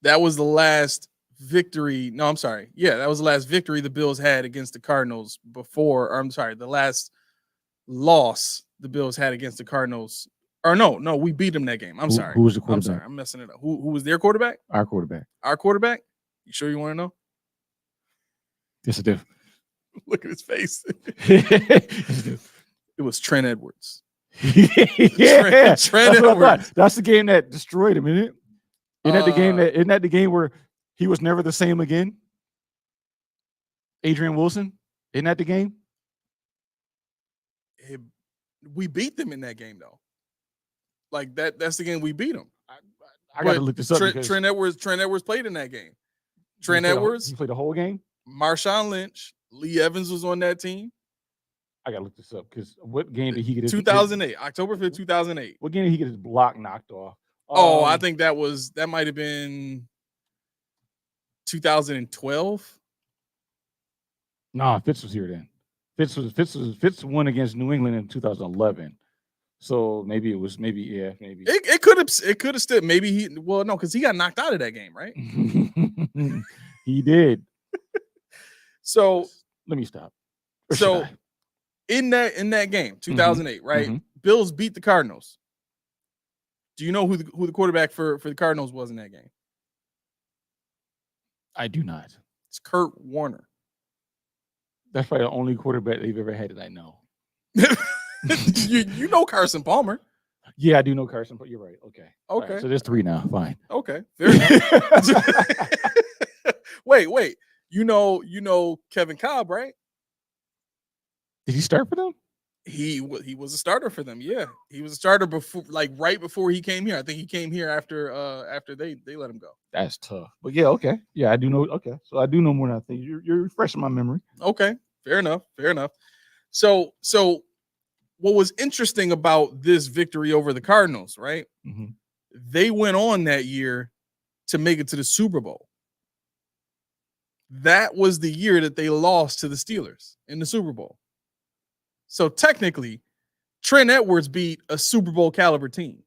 That was the last victory. No, I'm sorry. Yeah, that was the last victory the Bills had against the Cardinals before. Or I'm sorry, the last loss the Bills had against the Cardinals. Or no, we beat them that game. I'm sorry. Who was the quarterback? I'm sorry, I'm messing it up. Who was their quarterback? Our quarterback. Our quarterback? You sure you want to know? Yes, I do. Look at his face. it was Trent Edwards. yeah, Trent that's what I Edwards. thought. That's the game that destroyed him, isn't it? Isn't that the game where he was never the same again? Adrian Wilson, isn't that the game? We beat them in that game though. Like that's the game we beat them. I got to look this up. Trent Edwards played in that game. Trent Edwards. He played the whole game. Marshawn Lynch, Lee Evans was on that team. I gotta look this up because what game did he get his 2008, October 5th, 2008. What game did he get his block knocked off? I think that might have been 2012. Nah, Fitz was here then. Fitz won against New England in 2011. So maybe. It could have still because he got knocked out of that game, right? He did. So let me stop. So in that game, 2008, right? Mm-hmm. Bills beat the Cardinals. Do you know who the quarterback for the Cardinals was in that game? I do not. It's Kurt Warner. That's probably the only quarterback they've ever had that I know. you know Carson Palmer. Yeah, I do know Carson, but you're right. Okay. Right, so there's 3 now. Fine. Okay. Fair enough. Wait. You know Kevin Cobb, right? Did he start for them? He was a starter for them. Yeah, he was a starter right before he came here. I think he came here after they let him go. That's tough. But yeah, okay. Yeah, I do know. Okay, so I do know more than I think. You're refreshing my memory. Okay, fair enough. So what was interesting about this victory over the Cardinals, right? Mm-hmm. They went on that year to make it to the Super Bowl. That was the year that they lost to the Steelers in the Super Bowl. So technically, Trent Edwards beat a Super Bowl caliber team.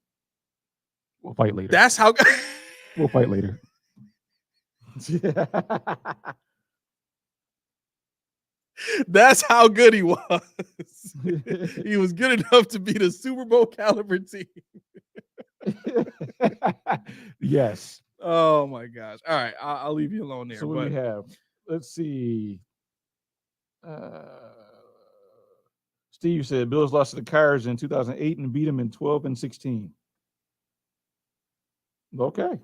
We'll fight later. That's how. We'll fight later. That's how good he was. He was good enough to beat a Super Bowl caliber team. Yes. Oh my gosh. All right, I'll leave you alone there. So what do we have? Let's see. Steve said Bills lost to the Cards in 2008 and beat them in 12 and 16. Okay. Wait.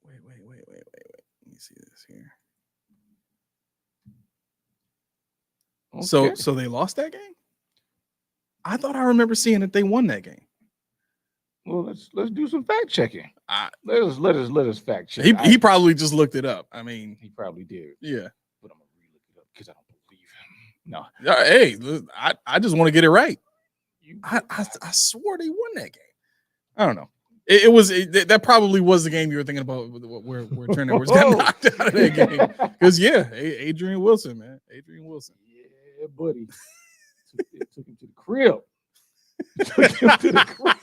Let me see this here. Okay. So they lost that game? I thought I remember seeing that they won that game. Well, let's do some fact checking. Let us fact check. He probably just looked it up. I mean, he probably did. Yeah. But I'm gonna re-look it up because I don't believe him. No. Hey, I just want to get it right. I swore they won that game. I don't know. That probably was the game you were thinking about where Trent Edwards got knocked out of that game. Because Adrian Wilson, man. Adrian Wilson. Yeah, buddy. Took him to the crib. Took him to the crib.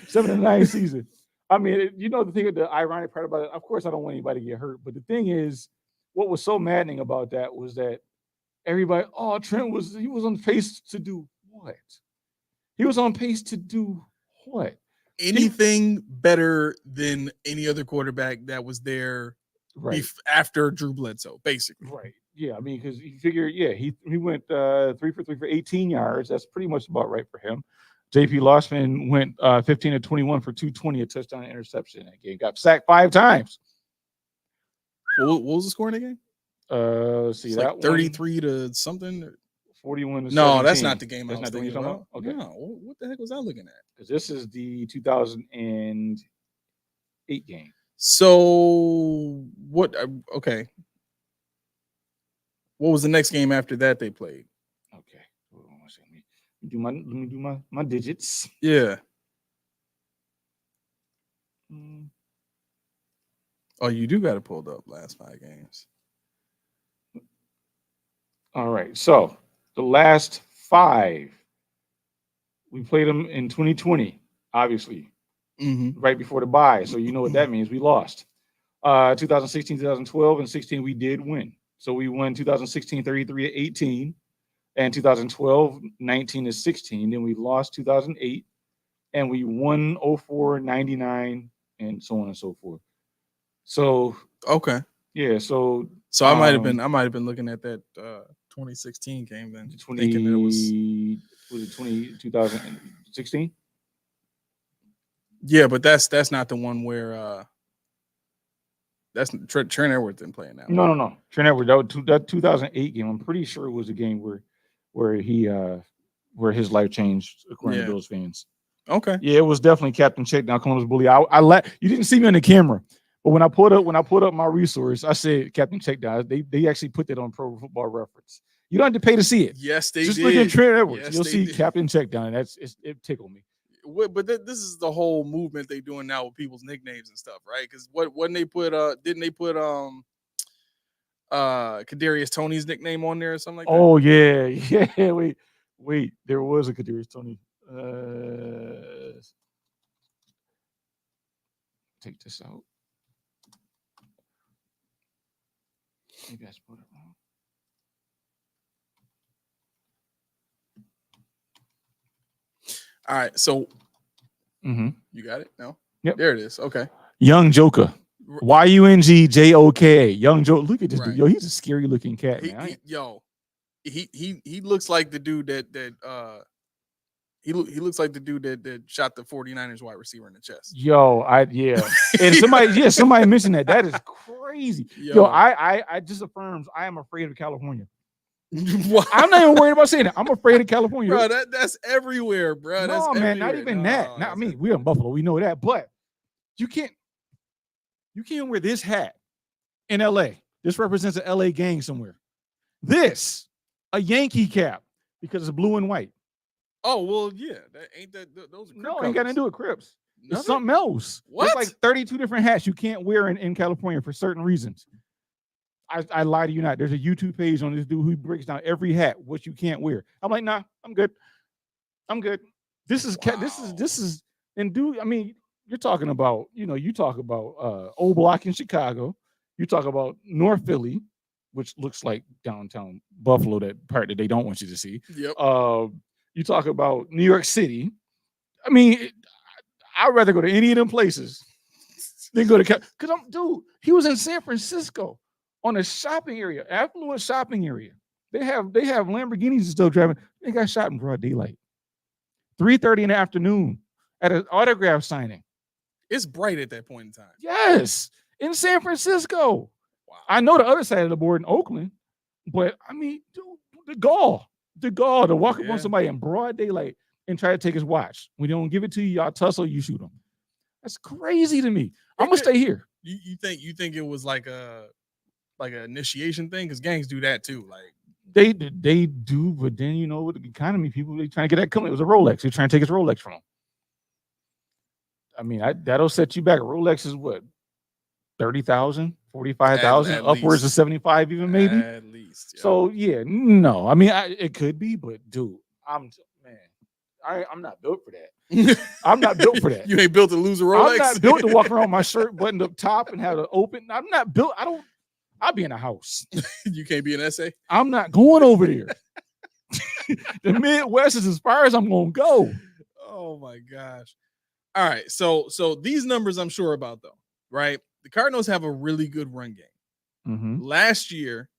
7-9 season. I mean, the thing, the ironic part about it, of course, I don't want anybody to get hurt. But the thing is, what was so maddening about that was that everybody, Trent was on pace to do what? He was on pace to do what? Anything better than any other quarterback that was there after Drew Bledsoe, basically. Right. Yeah, I mean, because you figure, he went 3 for 3 for 18 yards. That's pretty much about right for him. J.P. Lossman went 15 to 21 for 220, a touchdown interception in that game. Got sacked 5 times. What was the score in the game? Let's see, that 33 to something. 41 to 17. No, that's not the game. That's not the game. Okay. No, what the heck was I looking at? Because this is the 2008 game. So what? Okay. What was the next game after that they played? Okay. Hold on one second. Let me do my digits. Yeah. Oh, you do got it pulled up last 5 games. All right. So the last 5, we played them in 2020, obviously, right before the bye. So you know what that means. We lost. 2016, 2012, and 16, we did win. So we won 2016, 33-18, and 2012, 19-16. Then we lost 2008, and we won 04, 99, and so on and so forth. So Okay. yeah, so I might have been looking at that 2016 game then, thinking it was 2016. Yeah, but that's not the one where that's Trent Edwards didn't play in that. No. Trent Edwards, that 2008 game. I'm pretty sure it was a game where his life changed according to Bills fans. Okay. Yeah, it was definitely Captain Checkdown, Columbus Bully. You didn't see me on the camera, but when I put up my resource, I said Captain Checkdown. They actually put that on Pro Football Reference. You don't have to pay to see it. Yes, they just did. look at Trent Edwards. Yes, you'll see Captain Checkdown. It tickled me. But this is the whole movement they doing now with people's nicknames and stuff, right? Because didn't they put Kadarius Toney's nickname on there or something like that? Oh yeah. Wait, there was a Kadarius Toney. Take this out. Maybe I spelled it wrong. All right, so you got it? No? Yep. There it is. Okay. Young Joker. YUNGJOKA. Young Joker. Look at this dude. Yo, he's a scary looking cat, man. He looks like the dude that he looks like the dude that shot the 49ers wide receiver in the chest. And somebody mentioned that. That is crazy. I just affirms I am afraid of California. I'm not even worried about saying it. I'm afraid of California. Bro, that's everywhere, bro. No, man, not even that. Not me. We're in Buffalo. We know that. But you can't wear this hat in LA. This represents an LA gang somewhere. This, a Yankee cap, because it's blue and white. Oh, well, yeah. Those are no, ain't got nothing to do with Crips. Nothing? It's something else. What? There's like 32 different hats you can't wear in California for certain reasons. I lie to you not. There's a YouTube page on this dude who breaks down every hat, what you can't wear. I'm like, nah, I'm good. This is, and dude, I mean, you're talking about, you talk about Old Block in Chicago. You talk about North Philly, which looks like downtown Buffalo, that part that they don't want you to see. Yep. You talk about New York City. I mean, I'd rather go to any of them places than go to because he was in San Francisco on a shopping area, affluent shopping area. They have Lamborghinis and stuff driving. They got shot in broad daylight. 3:30 in the afternoon at an autograph signing. It's bright at that point in time. Yes, in San Francisco. Wow. I know the other side of the board in Oakland, but I mean, dude, the gall to walk up on somebody in broad daylight and try to take his watch. When they don't give it to you, y'all tussle, you shoot them. That's crazy to me. I'm gonna stay here. You think it was like an initiation thing? Because gangs do that too. Like they do, but then with the economy, people they trying to get that coming. It was a Rolex. They're trying to take his Rolex from him. I mean, that'll set you back. A Rolex is what? 30,000, 45,000, upwards of 75, even maybe. At least. Yeah. So no. I mean, it could be, but dude, I'm not built for that. I'm not built for that. You ain't built to lose a Rolex. I'm not built to walk around with my shirt buttoned up top and have it open. I'm not built. I'll be in a house. You can't be an SA. I'm not going over there. The Midwest is as far as I'm gonna go. Oh my gosh. All right. So these numbers I'm sure about though, right? The Cardinals have a really good run game. Mm-hmm. Last year,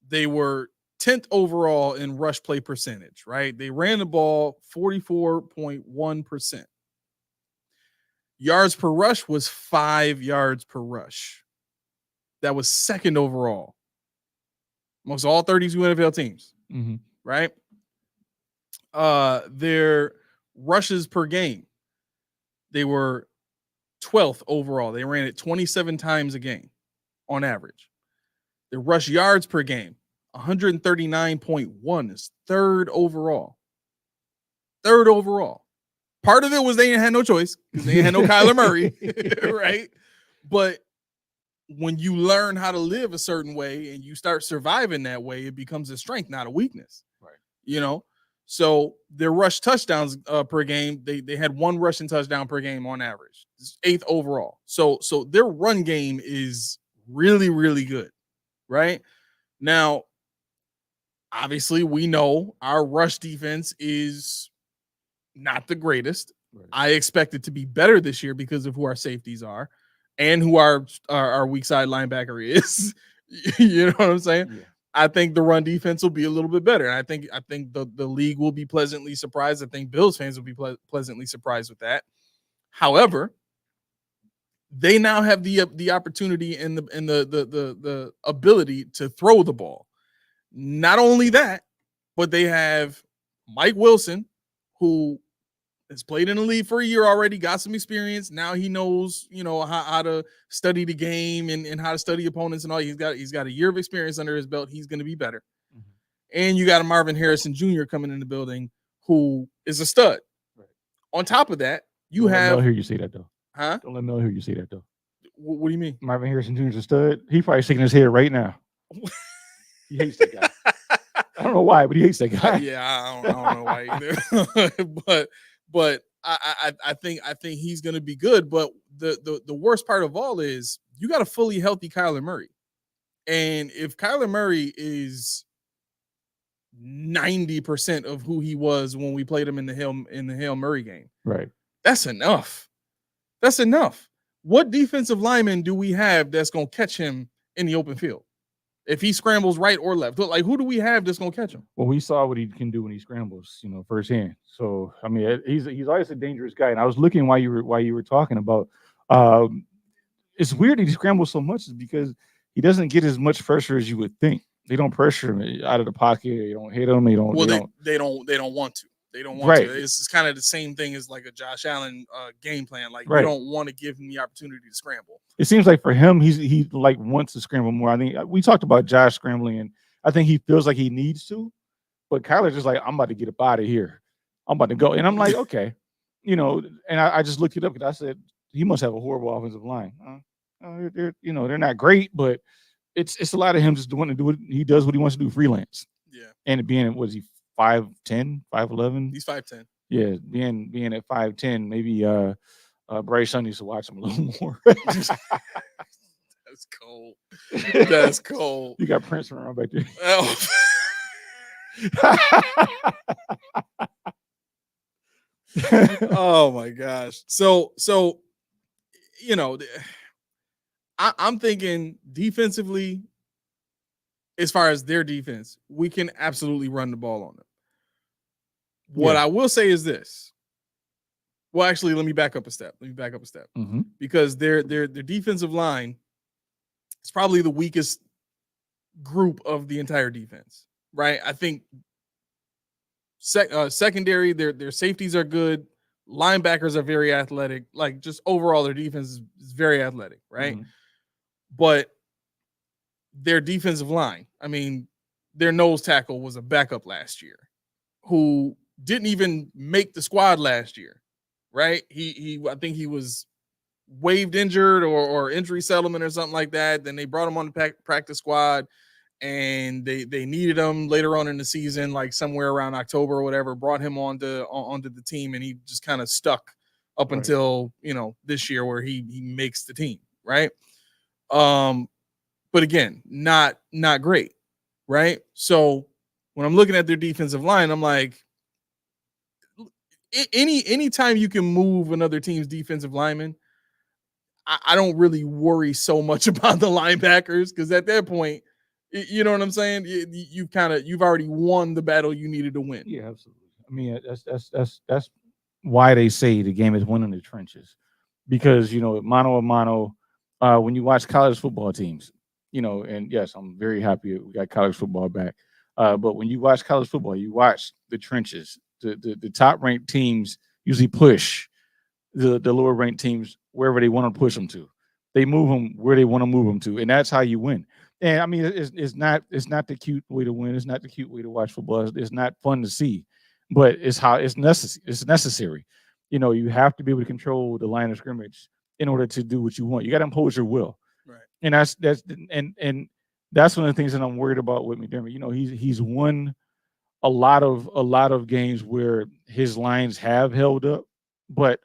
they were 10th overall in rush play percentage, right? They ran the ball 44.1%. Yards per rush was 5 yards per rush. That was second overall amongst all 32 NFL teams, right? Their rushes per game, they were 12th overall. They ran it 27 times a game on average. Their rush yards per game, 139.1 is third overall. Part of it was they had no choice because they had no Kyler Murray, right? But when you learn how to live a certain way and you start surviving that way, it becomes a strength, not a weakness. Right. So their rush touchdowns per game, they had one rushing touchdown per game on average. It's 8th overall. So their run game is really, really good, right? Now, obviously, we know our rush defense is not the greatest. Right. I expect it to be better this year because of who our safeties are. and who our weak side linebacker is. You know what I'm saying? Yeah. I think the run defense will be a little bit better. And I think the league will be pleasantly surprised. I think Bills fans will be pleasantly surprised with that. However, they now have the opportunity and the ability to throw the ball. Not only that, but they have Mike Wilson, who has played in the league for a year already, got some experience. Now he knows, how to study the game and how to study opponents and all. He's got a year of experience under his belt. He's going to be better. Mm-hmm. And you got a Marvin Harrison Jr. coming in the building, who is a stud. Right. On top of that, Don't let Mel hear you say that though. Huh? Don't let Mel hear you say that though. What do you mean? Marvin Harrison Jr. is a stud. He probably shaking his head right now. He hates that guy. I don't know why, but he hates that guy. Yeah, I don't know why either. but I think he's going to be good. But the worst part of all is you got a fully healthy Kyler Murray, and if Kyler Murray is 90% of who he was when we played him in the Hail Murray game, right? That's enough. That's enough. What defensive lineman do we have that's going to catch him in the open field? If he scrambles right or left, like who do we have that's gonna catch him? Well, we saw what he can do when he scrambles, firsthand. So I mean, he's always a dangerous guy. And I was looking while you were talking about. It's weird that he scrambles so much, is because he doesn't get as much pressure as you would think. They don't pressure him out of the pocket. They don't hit him. They don't. Well, they don't want to. They don't want to. It's kind of the same thing as like a Josh Allen game plan. Like you don't want to give him the opportunity to scramble. It seems like for him, he like wants to scramble more. I think we talked about Josh scrambling, and I think he feels like he needs to. But Kyler's just like, I'm about to get up out of here. I'm about to go. And I'm like, okay. And I just looked it up because I said, he must have a horrible offensive line. They're not great, but it's a lot of him just wanting to do what he does, what he wants to do, freelance. Yeah. And being, what is he, 5'10", 5'11"? He's 5'10". Yeah, being at 5'10", maybe Bryce Young needs to watch him a little more. That's cold. That's cold. You got Prince around back there. Oh my gosh. So I'm thinking defensively, as far as their defense, we can absolutely run the ball on them. What I will say is this. Well, actually, let me back up a step. Mm-hmm. Because their defensive line is probably the weakest group of the entire defense, right? I think secondary, their safeties are good. Linebackers are very athletic. Like, just overall, their defense is very athletic, right? Mm-hmm. But their defensive line, I mean, their nose tackle was a backup last year who didn't even make the squad last year, right? I think he was waived injured or injury settlement or something like that. Then they brought him on the practice squad, and they needed him later on in the season, like somewhere around October or whatever, brought him onto the team, and he just kind of stuck up until, this year where he makes the team, right? But again, not great, right? So when I'm looking at their defensive line, I'm like, anytime you can move another team's defensive lineman, I don't really worry so much about the linebackers, because at that point, you know what I'm saying? You've already won the battle you needed to win. Yeah, absolutely. I mean, that's why they say the game is won in the trenches, because mano a mano. When you watch college football teams, and yes, I'm very happy we got college football back. But when you watch college football, you watch the trenches. The top ranked teams usually push the lower ranked teams wherever they want to push them to. They move them where they want to move them to, and that's how you win. And I mean, it's not the cute way to win. It's not the cute way to watch football. It's not fun to see, but it's how it's necessary. It's necessary. You have to be able to control the line of scrimmage in order to do what you want. You got to impose your will, right? And that's one of the things that I'm worried about with McDermott. He's won a lot of games where his lines have held up, but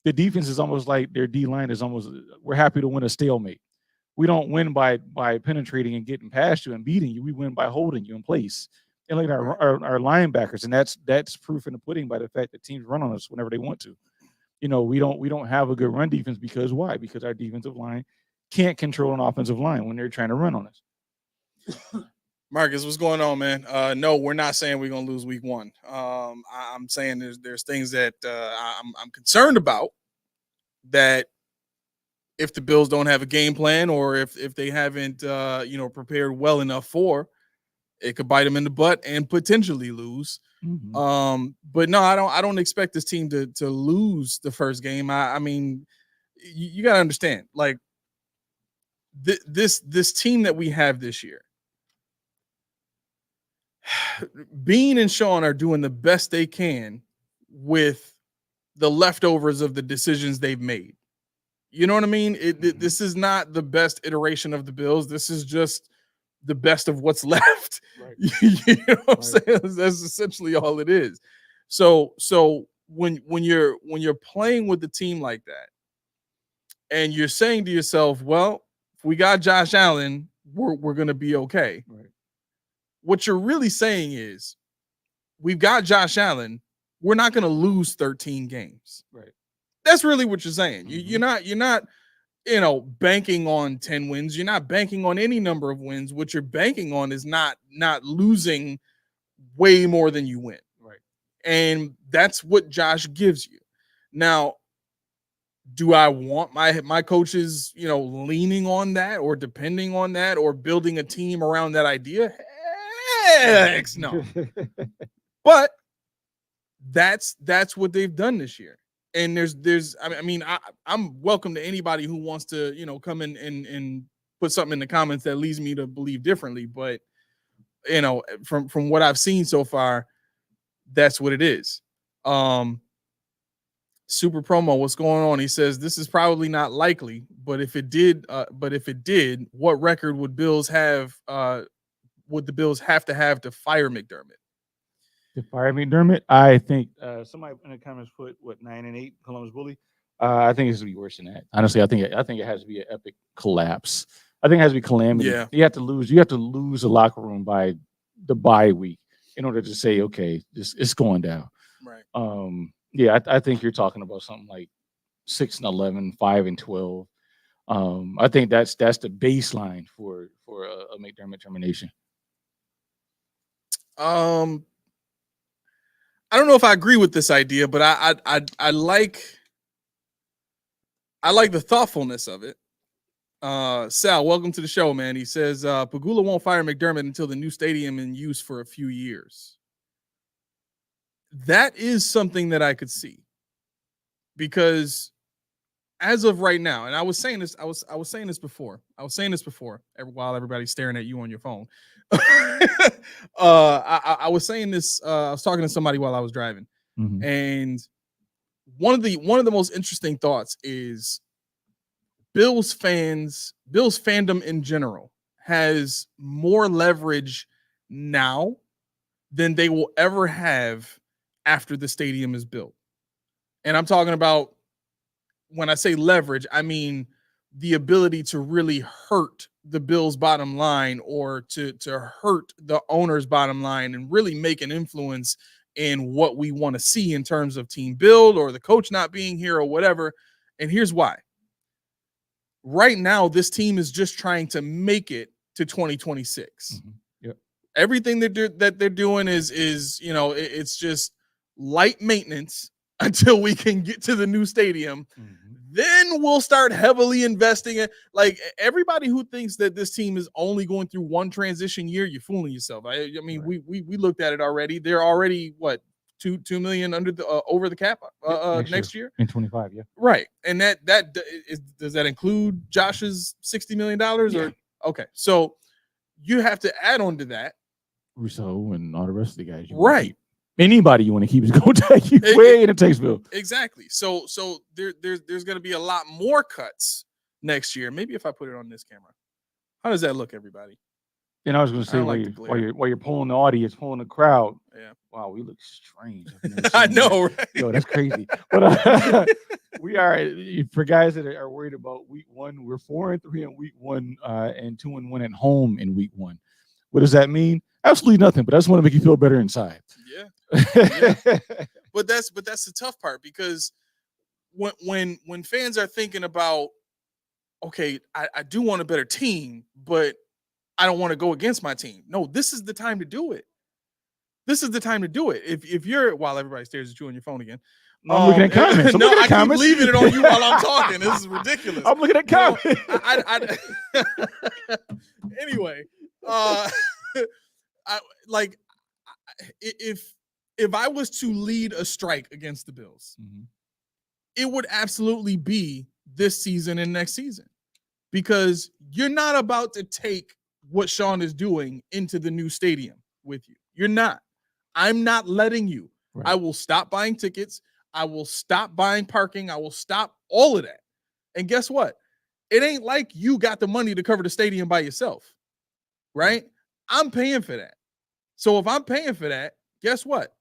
the defense is almost like their D line is almost. We're happy to win a stalemate. We don't win by penetrating and getting past you and beating you. We win by holding you in place. And like our linebackers, and that's proof in the pudding by the fact that teams run on us whenever they want to. we don't have a good run defense because why? Because our defensive line can't control an offensive line when they're trying to run on us. Marcus, what's going on, man? No, we're not saying we're gonna lose week 1. I'm saying there's things that I'm concerned about, that if the Bills don't have a game plan, or if they haven't prepared well enough for, it could bite them in the butt and potentially lose. Mm-hmm. But no, I don't expect this team to lose the first game. I mean, you got to understand, like this team that we have this year, Bean and Sean are doing the best they can with the leftovers of the decisions they've made. You know what I mean? This is not the best iteration of the Bills. This is just the best of what's left. Right. You know what I'm saying? That's essentially all it is. So when you're playing with a team like that, and you're saying to yourself, well, if we got Josh Allen, we're gonna be okay. Right. What you're really saying is, we've got Josh Allen, we're not gonna lose 13 games. Right. That's really what you're saying. Mm-hmm. You're not banking on 10 wins. You're not banking on any number of wins. What you're banking on is not losing way more than you win. Right. And that's what Josh gives you. Now, do I want my coaches, leaning on that or depending on that or building a team around that idea? Heck no. But that's what they've done this year. And I'm welcome to anybody who wants to, come in and put something in the comments that leads me to believe differently. But, from what I've seen so far, that's what it is. Super Promo, what's going on? He says this is probably not likely, but if it did, what record would the Bills have to fire McDermott? To fire McDermott, I think somebody in the comments put 9-8 Columbus Bully. I think it's gonna be worse than that. Honestly, I think it has to be an epic collapse. I think it has to be calamity. Yeah. You have to lose the locker room by the bye week in order to say, okay, it's going down. Right. Yeah, I think you're talking about something like 6-11, 5-12. I think that's the baseline for a McDermott termination. I don't know if I agree with this idea, but I like the thoughtfulness of it. Sal, welcome to the show, man. He says Pagula won't fire McDermott until the new stadium in use for a few years. That is something that I could see, because as of right now, and I was saying this before while everybody's staring at you on your phone. I was saying this. I was talking to somebody while I was driving, Mm-hmm. and one of the most interesting thoughts is Bills fandom in general has more leverage now than they will ever have after the stadium is built. And I'm talking about, when I say leverage, I mean the ability to really hurt the Bills' bottom line, or to hurt the owner's bottom line, and really make an influence in what we want to see in terms of team build or the coach not being here or whatever. And here's why. Right now, this team is just trying to make it to 2026. Mm-hmm. Yep. Everything that they're doing is it's just light maintenance until we can get to the new stadium. Mm-hmm. Then we'll start heavily investing in, like, everybody who thinks that this team is only going through one transition year, you're fooling yourself. I mean, right. we looked at it already. They're already what, $2 million under the over the cap next year in 25. Yeah, right. And does that include Josh's $60 million? Yeah. Or okay, so you have to add on to that Rousseau and all the rest of the guys. Right. Anybody you want to keep is going to take you way in the Takesville. Exactly. So there's going to be a lot more cuts next year. Maybe if I put it on this camera, how does that look, everybody? And I was going to say, while you're pulling the audience, pulling the crowd. Yeah. Wow, we look strange. I know, right? Yo, that's crazy. But we are, for guys that are worried about week one, we're 4-3 in week one, and 2-1 at home in week one. What does that mean? Absolutely nothing. But I just want to make you feel better inside. Yeah. But that's the tough part, because when fans are thinking about, okay, I do want a better team, but I don't want to go against my team. No, this is the time to do it. This is the time to do it. If you're, while everybody stares at you on your phone again. No, I'm looking at comments. No, I keep leaving it on you while I'm talking. This is ridiculous. I'm looking at comments. Anyway, if I was to lead a strike against the Bills, it would absolutely be this season and next season, because you're not about to take what Sean is doing into the new stadium with you. You're not. I'm not letting you. Right. I will stop buying tickets. I will stop buying parking. I will stop all of that. And guess what? It ain't like you got the money to cover the stadium by yourself, right? I'm paying for that. So if I'm paying for that, guess what?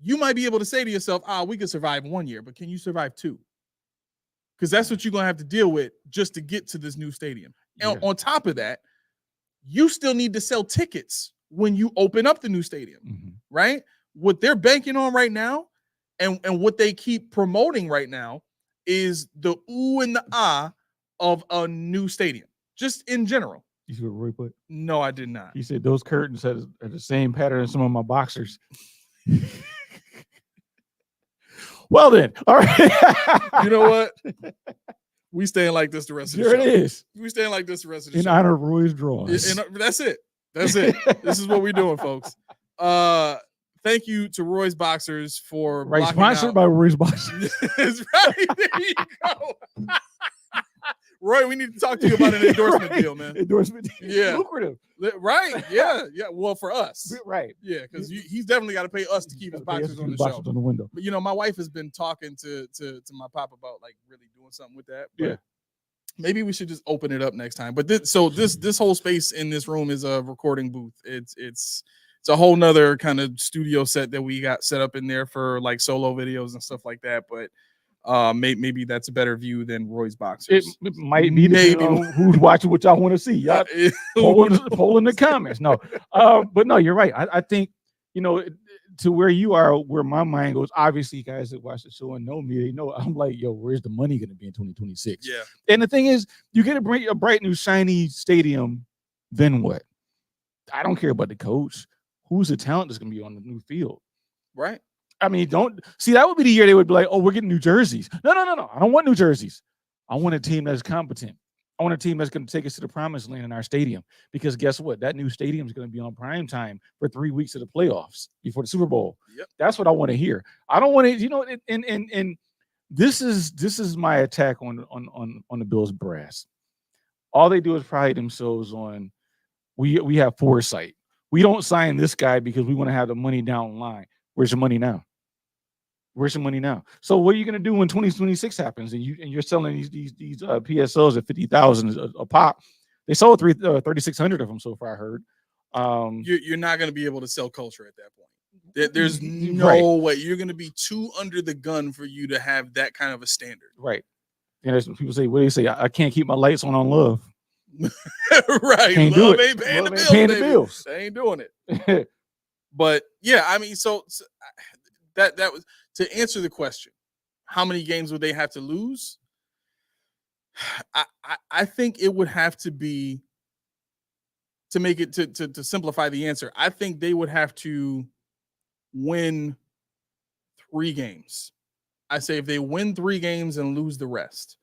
You might be able to say to yourself, we could survive 1 year, but can you survive 2? Because that's what you're going to have to deal with just to get to this new stadium. And on top of that, you still need to sell tickets when you open up the new stadium, right? What they're banking on right now and what they keep promoting right now is the ooh and the ah of a new stadium, just in general. You see what Roy put? No, I did not. He said those curtains are the same pattern as some of my boxers. Well then, all right. You know what? We staying like this the rest of the show. Sure it is. We staying like this the rest of the show. In honor of Roy's drawings. That's it. That's it. This is what we're doing, folks. Thank you to Roy's Boxers for sponsored by Roy's Boxers. That's right. There you go. Roy, we need to talk to you about an endorsement deal, man. Endorsement deal. Yeah. Lucrative. Right. Yeah. Yeah. Well, for us. Right. Yeah, because he's definitely got to pay us to keep his boxers on the show. On the window. But my wife has been talking to my pop about like really doing something with that. But maybe we should just open it up next time. But this whole space in this room is a recording booth. It's a whole nother kind of studio set that we got set up in there for like solo videos and stuff like that. But maybe that's a better view than Roy's Boxers. It might be maybe who's watching what y'all want to see. Y'all poll in the comments. No, but no, you're right. I think to where you are, where my mind goes. Obviously, you guys that watch the show and know me, they know I'm like, yo, where's the money going to be in 2026? Yeah. And the thing is, you get a bright new shiny stadium. Then what? I don't care about the coach. Who's the talent that's going to be on the new field? Right. I mean, don't see that would be the year they would be like, oh, we're getting new jerseys. No. I don't want new jerseys. I want a team that's competent. I want a team that's going to take us to the promised land in our stadium. Because guess what? That new stadium is going to be on prime time for 3 weeks of the playoffs before the Super Bowl. Yep. That's what I want to hear. I don't want to, and this is my attack on the Bills brass. All they do is pride themselves on we have foresight. We don't sign this guy because we want to have the money down the line. Where's your money now? Where's your money now? So what are you going to do when 2026 happens and you're selling these PSLs at $50,000 a pop? They sold 3,600 of them so far. I heard. You're not going to be able to sell culture at that point. There's no way. You're going to be too under the gun for you to have that kind of a standard. Right. And as people say, what do you say? I can't keep my lights on love. Right. Can't Love do it. ain't paying Love the ain't bills. paying the bills. They ain't doing it. But yeah, I mean, so that was to answer the question. How many games would they have to lose? I think it would have to be, to make it to simplify the answer. I think they would have to win 3 games. I say if they win 3 games and lose the rest,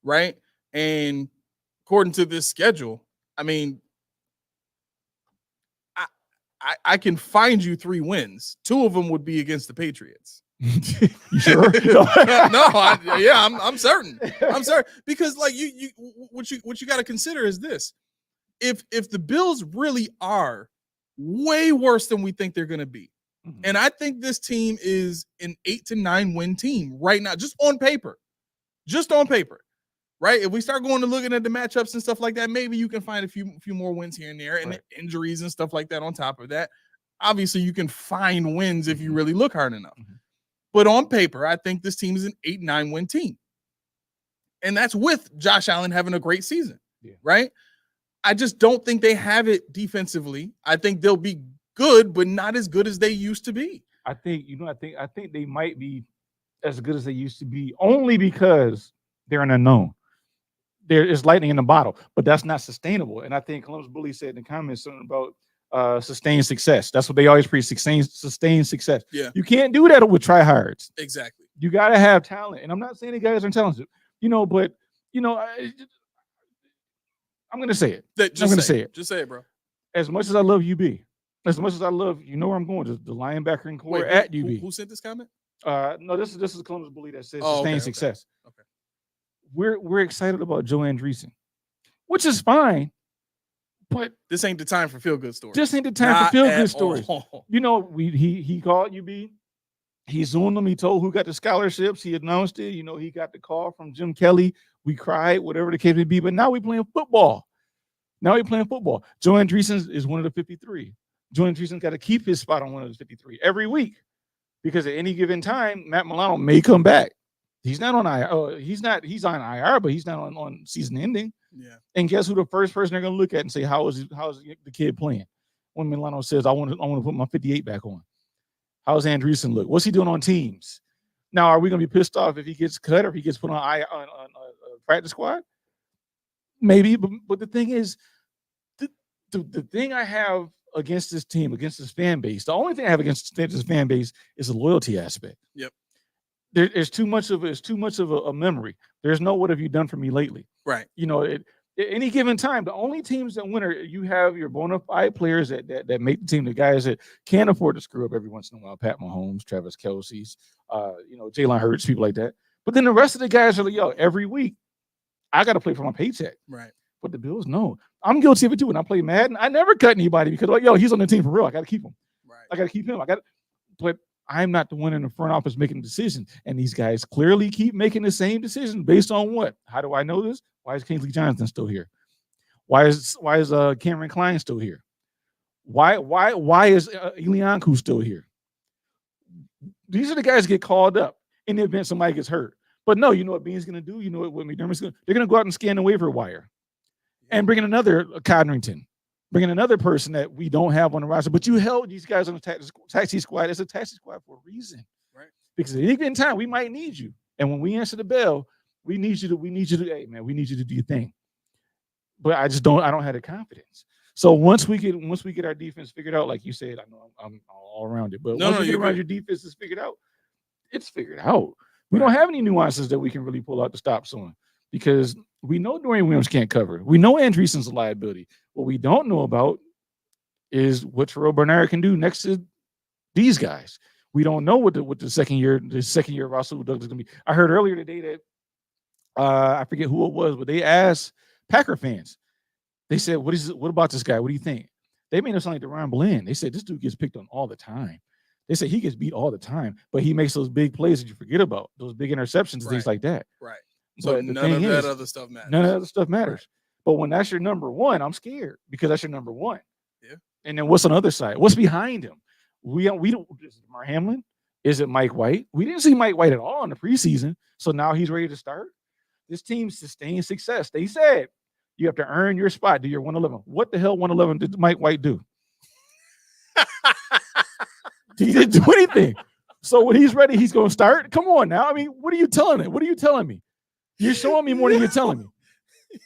right? And according to this schedule, I mean, I can find you 3 wins. 2 of them would be against the Patriots. You sure? I'm certain. I'm certain because like what you got to consider is this: if the Bills really are way worse than we think they're going to be, and I think this team is an 8 to 9 win team right now, just on paper, right? If we start going to looking at the matchups and stuff like that, maybe you can find a few more wins here and there, and injuries and stuff like that on top of that. Obviously, you can find wins if you really look hard enough. But on paper, I think this team is an 8-9 win team. And that's with Josh Allen having a great season, right? I just don't think they have it defensively. I think they'll be good, but not as good as they used to be. I think they might be as good as they used to be, only because they're an unknown. There is lightning in the bottle, but that's not sustainable. And I think Columbus Bully said in the comments something about sustained success. That's what they always preach: sustained success. Yeah, You can't do that with tryhards. exactly. You got to have talent. And I'm not saying the guys aren't talented, but I'm going to say it. I'm going to say it. Just say it, bro. As much as I love UB, as much as I love, where I'm going, the linebacker and core at UB. Who sent this comment? No, this is Columbus Bully that says Oh, sustained okay. success. Okay. We're excited about Joe Andreessen, which is fine, but this ain't the time for feel good stories. This ain't the time for feel good stories. All. He called UB. He zoomed them. He told who got the scholarships. He announced it. He got the call from Jim Kelly. We cried, whatever the case may be. But now we're playing football. Joe Andreessen is one of the 53. Joe Andreessen's got to keep his spot on one of the 53 every week, because at any given time, Matt Milano may come back. He's not on IR. He's on IR, but he's not on season ending. Yeah. And guess who the first person they're going to look at and say, how is the kid playing? When Milano says, I want to put my 58 back on. How's Andreessen look? What's he doing on teams? Now, are we going to be pissed off if he gets cut or if he gets put on practice squad? Maybe, but the thing is, the thing I have against this team, against this fan base, the only thing I have against this fan base is the loyalty aspect. Yep. There's too much of a memory. There's no what have you done for me lately? Right. At any given time, the only teams that win are you have your bona fide players that make the team, the guys that can't afford to screw up every once in a while. Pat Mahomes, Travis Kelce's, Jalen Hurts, people like that. But then the rest of the guys are like, every week I got to play for my paycheck. Right. But the Bills, no. I'm guilty of it too. When I play Madden, I never cut anybody because he's on the team for real. I got to keep him. Right. I got to keep him. But I'm not the one in the front office making the decision. And these guys clearly keep making the same decision based on what? How do I know this? Why is Kingsley Johnson still here? Why is Cameron Klein still here? Why is Elianku still here? These are the guys that get called up in the event somebody gets hurt. But no, you know what Bean's going to do? You know what McDermott's going to do? They're going to go out and scan the waiver wire and bring in another Codrington, bring in another person that we don't have on the roster. But you held these guys on the taxi squad as a taxi squad for a reason. Right. Because at any given time, we might need you. And when we answer the bell, we need you to, hey, man, we need you to do your thing. But I don't have the confidence. So once we get our defense figured out, like you said, I know I'm all around it, but once we get around your defense is figured out, it's figured out. We don't have any nuances that we can really pull out to stop someone, because we know Dorian Williams can't cover. We know Andreessen's a liability. What we don't know about is what Terrell Bernard can do next to these guys. We don't know what the second year of Russell Douglas is going to be. I heard earlier today that I forget who it was, but they asked Packer fans. They said, what about this guy? What do you think? They made him sound like DeRon Bland. They said this dude gets picked on all the time. They said he gets beat all the time, but he makes those big plays that you forget about, those big interceptions and things like that. Right. So none of that other stuff matters. None of that other stuff matters. Right. But when that's your number one, I'm scared, because that's your number one. Yeah. And then what's on the other side? What's behind him? We don't. Is it Mar Hamlin? Is it Mike White? We didn't see Mike White at all in the preseason, so now he's ready to start. This team sustained success. They said you have to earn your spot. Do your 111. What the hell 111 did Mike White do? He didn't do anything. So when he's ready, he's going to start. Come on now. I mean, what are you telling me? What are you telling me? You're showing me more than you're telling me. It's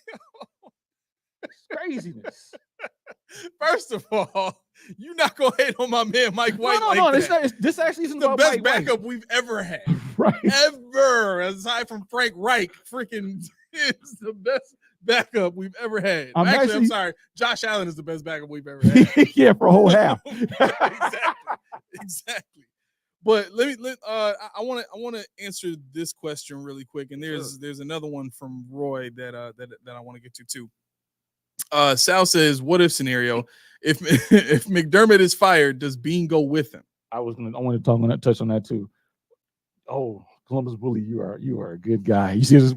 craziness. First of all, you're not going to hate on my man Mike White. No. This actually isn't the best Mike backup White. we've ever had. Right. Ever. Aside from Frank Reich, freaking is the best backup we've ever had. I'm sorry. Josh Allen is the best backup we've ever had. Yeah, for a whole half. Exactly. But I want to answer this question really quick, and there's another one from Roy that I want to get to too. Sal says, "What if scenario? If McDermott is fired, does Bean go with him?" I want to touch on that too. Oh, Columbus Bully, you are a good guy. You see this?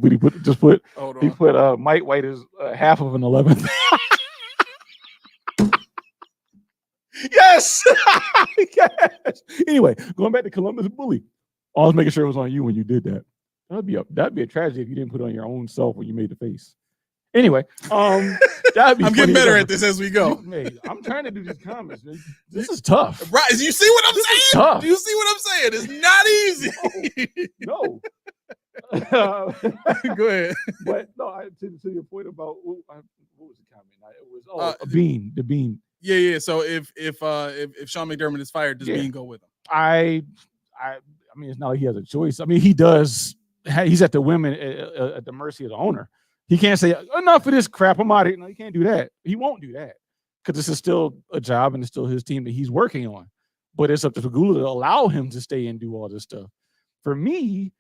He put Mike White as half of an 11th. Yes. Yes. Anyway, going back to Columbus Bully, I was making sure it was on you when you did that. That'd be a tragedy if you didn't put it on your own self when you made the face. Anyway, that'd be I'm getting better at this as we go. Man, I'm trying to do these comments. Man. This is tough. Right? You see what I'm saying? Tough. Do you see what I'm saying? It's not easy. No. Go ahead. But no, to your point about what was the comment? It was a bean. The bean. Yeah. So if Sean McDermott is fired, does Bean go with him? I mean, it's not like he has a choice. I mean, he does. He's at the whim at the mercy of the owner. He can't say enough of this crap. I'm out of here. No, he can't do that. He won't do that because this is still a job and it's still his team that he's working on. But it's up to Pegula to allow him to stay and do all this stuff. For me,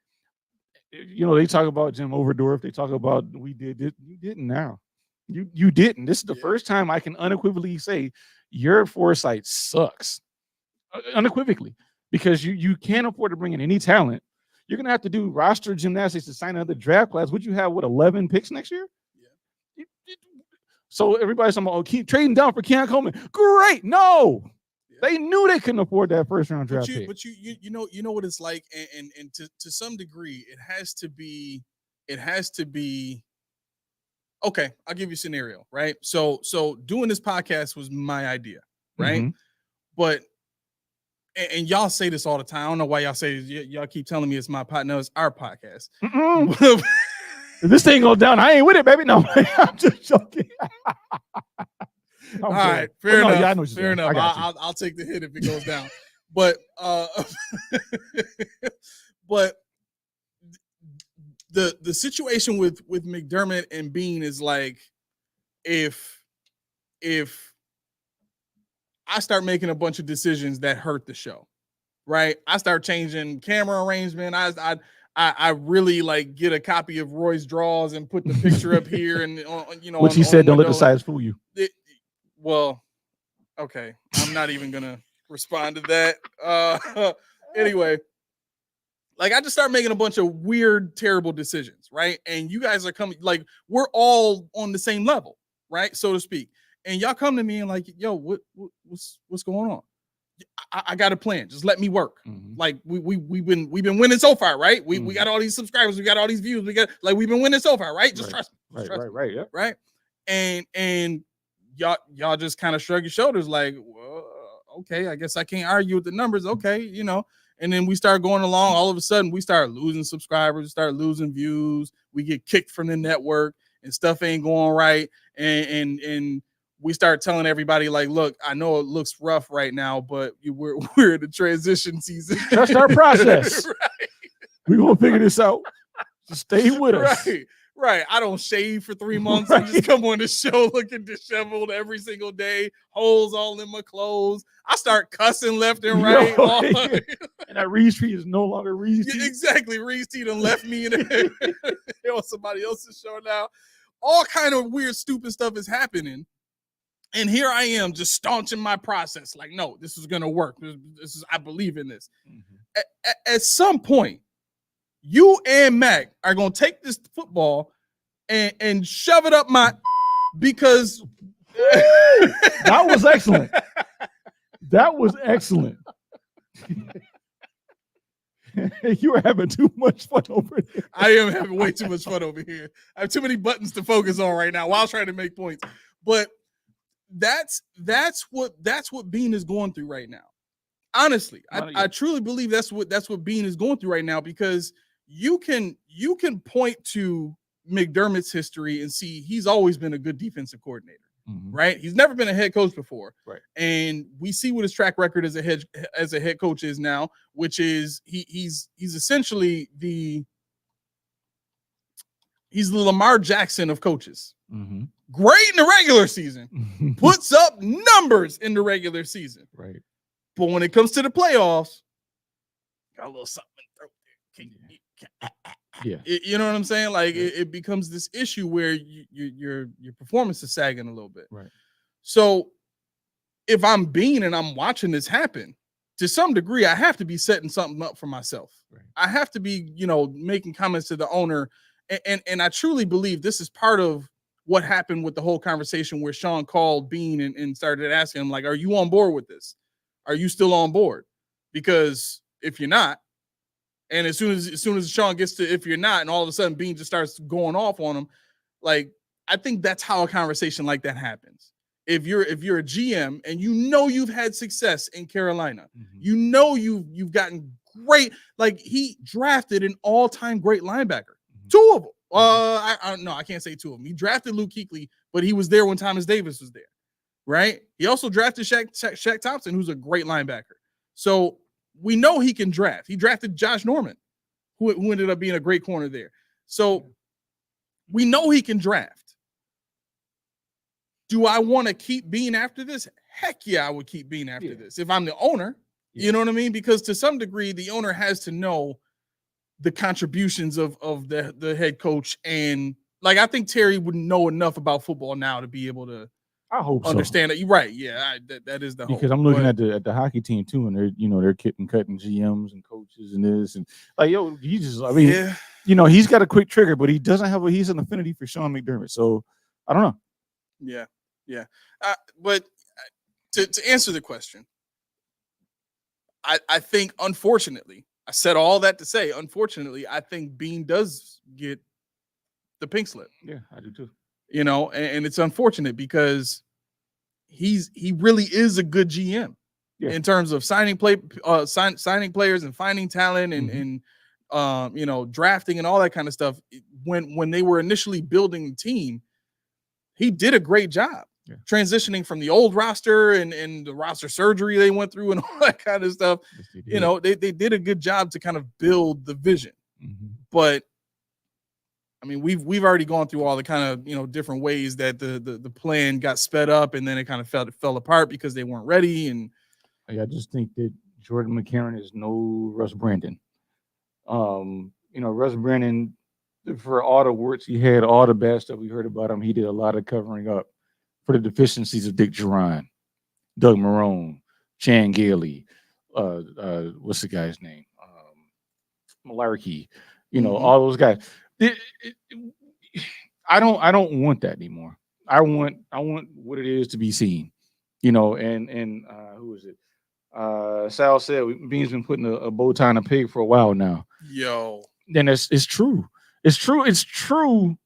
they talk about Jim Overdorf. They talk about we did it. You didn't now. You didn't. This is the first time I can unequivocally say your foresight sucks. Unequivocally. Because you can't afford to bring in any talent. You're going to have to do roster gymnastics to sign another draft class. Would you have, 11 picks next year? Yeah. So everybody's talking about, keep trading down for Keon Coleman. Great. No. Yeah. They knew they couldn't afford that first round draft pick. But you know what it's like, and to some degree, it has to be, okay, I'll give you a scenario, right? So doing this podcast was my idea, right? Mm-hmm. But and y'all say this all the time. I don't know why y'all say y'all keep telling me it's my podcast. No, it's our podcast. If this thing goes down, I ain't with it, baby. No, I'm just joking. All right, fair enough. Yeah, I know fair enough. I'll take the hit if it goes down. But but the situation with McDermott and Bean is like if I start making a bunch of decisions that hurt the show, right? I start changing camera arrangement. I really like get a copy of Roy's draws and put the picture up here, and which he said, don't let the size fool you. Well, okay, I'm not even gonna respond to that. Anyway, like I just start making a bunch of weird, terrible decisions, right? And you guys are coming, like we're all on the same level, right, so to speak. And y'all come to me and like, yo, what's going on? I got a plan. Just let me work. Mm-hmm. Like we've been winning so far, right? We got all these subscribers, we got all these views, we've been winning so far, right? Just trust me. Right, yeah. Right. And y'all just kind of shrug your shoulders, like, well, okay, I guess I can't argue with the numbers. Okay, And then we start going along. All of a sudden, we start losing subscribers, start losing views. We get kicked from the network, and stuff ain't going right. And we start telling everybody, like, look, I know it looks rough right now, but we're in the transition season. Trust our process. Right. We're going to figure this out. Just stay with us. Right. I don't shave for 3 months. Right. I just come on the show looking disheveled every single day, holes all in my clothes. I start cussing left and right. And that Reed's Tea is no longer Reed's Tea. Exactly. Reed's Tea done left me on somebody else's show now. All kind of weird, stupid stuff is happening. And here I am just staunching my process. Like, no, this is going to work. I believe in this. Mm-hmm. At some point, you and Mac are going to take this football and shove it up because that was excellent. That was excellent. You were having too much fun over there. I am having way too much fun over here. I have too many buttons to focus on right now while trying to make points. But that's what Bean is going through right now. Honestly, I truly believe that's what Bean is going through right now, because you can point to McDermott's history and see he's always been a good defensive coordinator, mm-hmm. right? He's never been a head coach before, right? And we see what his track record as a head coach is now, which is he's essentially he's the Lamar Jackson of coaches. Mm-hmm. Great in the regular season, puts up numbers in the regular season, right? But when it comes to the playoffs, got a little something in the throat. Yeah, you know what I'm saying? Like it becomes this issue where your performance is sagging a little bit, right? So if I'm Bean and I'm watching this happen, to some degree, I have to be setting something up for myself. Right. I have to be, making comments to the owner, and I truly believe this is part of what happened with the whole conversation where Sean called Bean and started asking him, like, are you on board with this? Are you still on board? Because if you're not, and as soon as Sean gets to if you're not, and all of a sudden Bean just starts going off on him, like, I think that's how a conversation like that happens. If you're a GM and you know you've had success in Carolina, you know you've gotten great. Like he drafted an all-time great linebacker, 2 of them. I can't say 2 of them. He drafted Luke Kuechly, but he was there when Thomas Davis was there, right? He also drafted Shaq Thompson, who's a great linebacker. So we know he can draft. He drafted Josh Norman, who ended up being a great corner there. So we know he can draft. Do I want to keep being after this? Heck yeah, I would keep being after this. If I'm the owner, you know what I mean? Because to some degree, the owner has to know the contributions of the head coach. And like, I think Terry would know enough about football now to be able to understand it. You're right. Yeah, that is the hope. Because I'm looking at the hockey team too, and they're cutting GMs and coaches and this and like, yo, he's got a quick trigger, but he doesn't have he's an affinity for Sean McDermott. So I don't know. Yeah. But to answer the question, I think, unfortunately, I said all that to say, unfortunately, I think Bean does get the pink slip. Yeah, I do too. And it's unfortunate because he really is a good GM in terms of signing players and finding talent and drafting and all that kind of stuff. When they were initially building the team, he did a great job transitioning from the old roster and the roster surgery they went through and all that kind of stuff. Yes, they did a good job to kind of build the vision. But I mean, we've already gone through all the kind of different ways that the plan got sped up and then it kind of fell apart because they weren't ready. And I just think that Jordan McCarron is no Russ Brandon. Russ Brandon, for all the warts he had, all the bad stuff we heard about him, he did a lot of covering up for the deficiencies of Dick Duran, Doug Marrone, Chan Gailey, what's the guy's name? Malarkey, all those guys. I don't want that anymore. I want what it is to be seen, and who is it? Sal said Bean's been putting a bow tie on a pig for a while now. Then it's true. It's true.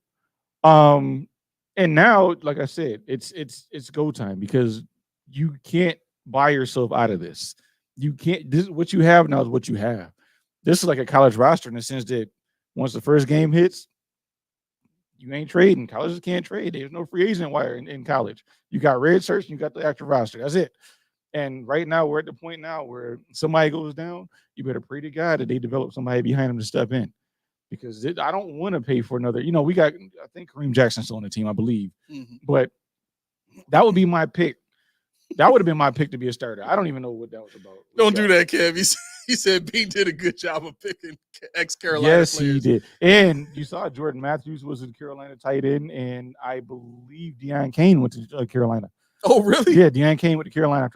And now, like I said, it's go time because you can't buy yourself out of this. You can't. This what you have now is what you have. This is like a college roster in the sense that once the first game hits, you ain't trading. Colleges can't trade. There's no free agent wire in college. You got red shirts and you got the active roster. That's it. And right now, we're at the point now where somebody goes down, you better pray to God that they develop somebody behind them to step in. Because I don't want to pay for another. We got, I think Kareem Jackson's still on the team, I believe. But that would be my pick. That would have been my pick to be a starter. I don't even know what that was about. Don't do that, Kev. He said Bean did a good job of picking ex-Carolina players. Yes, he did. And you saw Jordan Matthews was a Carolina tight end, and I believe Deion Kane went to Carolina. Oh, really? Yeah, Deion Kane went to Carolina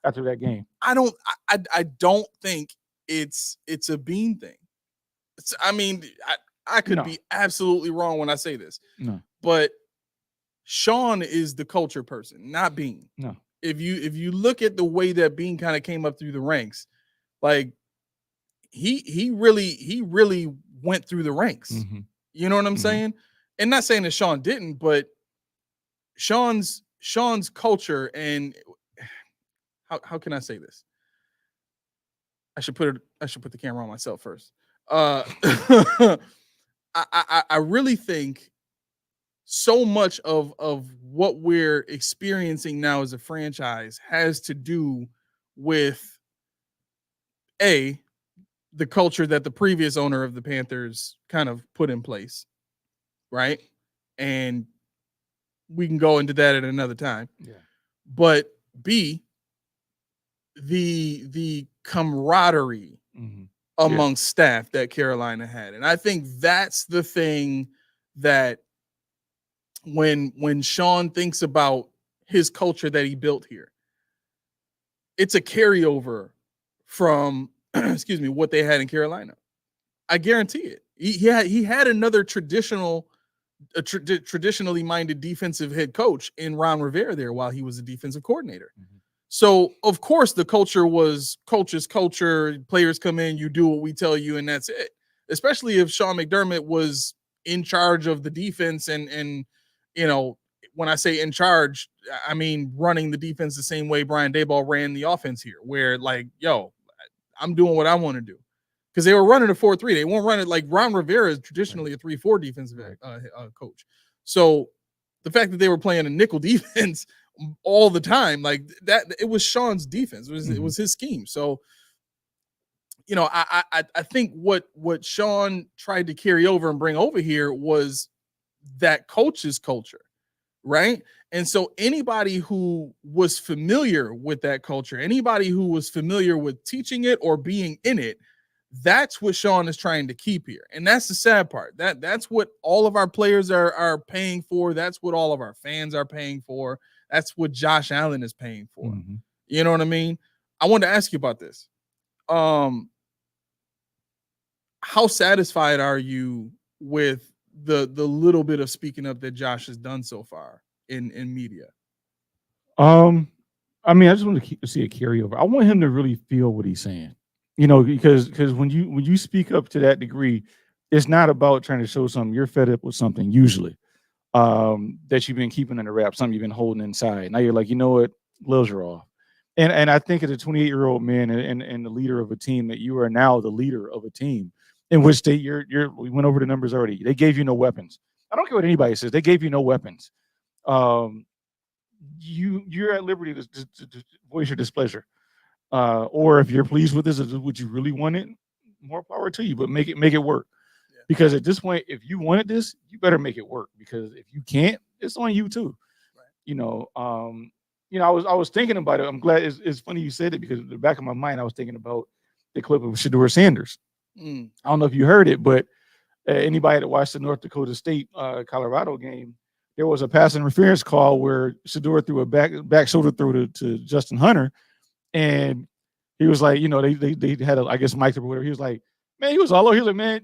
after that game. I don't think it's a Bean thing. I mean, I could be absolutely wrong when I say this. No. But Sean is the culture person, not Bean. No. If you look at the way that Bean kind of came up through the ranks, like he really went through the ranks. You know what I'm saying? And not saying that Sean didn't, but Sean's culture and how can I say this? I should put the camera on myself first. I really think so much of what we're experiencing now as a franchise has to do with the culture that the previous owner of the Panthers kind of put in place, right? And we can go into that at another time. Yeah. But B, the camaraderie amongst staff that Carolina had. And I think that's the thing that when Sean thinks about his culture that he built here, it's a carryover from what they had in Carolina. I guarantee it. He had another traditionally minded defensive head coach in Ron Rivera there while he was a defensive coordinator. So, of course, the culture was coach's culture. Players come in, you do what we tell you, and that's it. Especially if Sean McDermott was in charge of the defense and when I say in charge, I mean running the defense the same way Brian Daboll ran the offense here, where like, yo, I'm doing what I want to do. Because they were running a 4-3. They won't run it like Ron Rivera is traditionally a 3-4 defensive coach. So the fact that they were playing a nickel defense all the time, like that, it was Sean's defense. It was his scheme. So, I think what Sean tried to carry over and bring over here was that coach's culture, right? And so anybody who was familiar with that culture, anybody who was familiar with teaching it or being in it, that's what Sean is trying to keep here. And that's the sad part. That's what all of our players are paying for. That's what all of our fans are paying for. That's what Josh Allen is paying for. You know what I mean? I wanted to ask you about this. How satisfied are you with the little bit of speaking up that Josh has done so far in media? I mean, I just want to see a carryover. I want him to really feel what he's saying. Because when you speak up to that degree, it's not about trying to show something. You're fed up with something usually that you've been keeping in the wrap, something you've been holding inside. Now you're like, you know what, gloves are off. And I think as a 28-year-old man and the leader of a team, that you are now the leader of a team in which we went over the numbers already. They gave you no weapons. I don't care what anybody says. They gave you no weapons. You're at liberty to voice your displeasure. Or if you're pleased with this, would you really want it? More power to you, but make it work. Yeah. Because at this point, if you wanted this, you better make it work. Because if you can't, it's on you too. Right. I was thinking about it. I'm glad it's funny you said it, because in the back of my mind, I was thinking about the clip of Shedeur Sanders. I don't know if you heard it, but anybody that watched the North Dakota State Colorado game, there was a pass interference call where Shedeur threw a back shoulder throw to Justin Hunter. And he was like, they had I guess mic'd up or whatever. He was like, man, he was all over. He was like,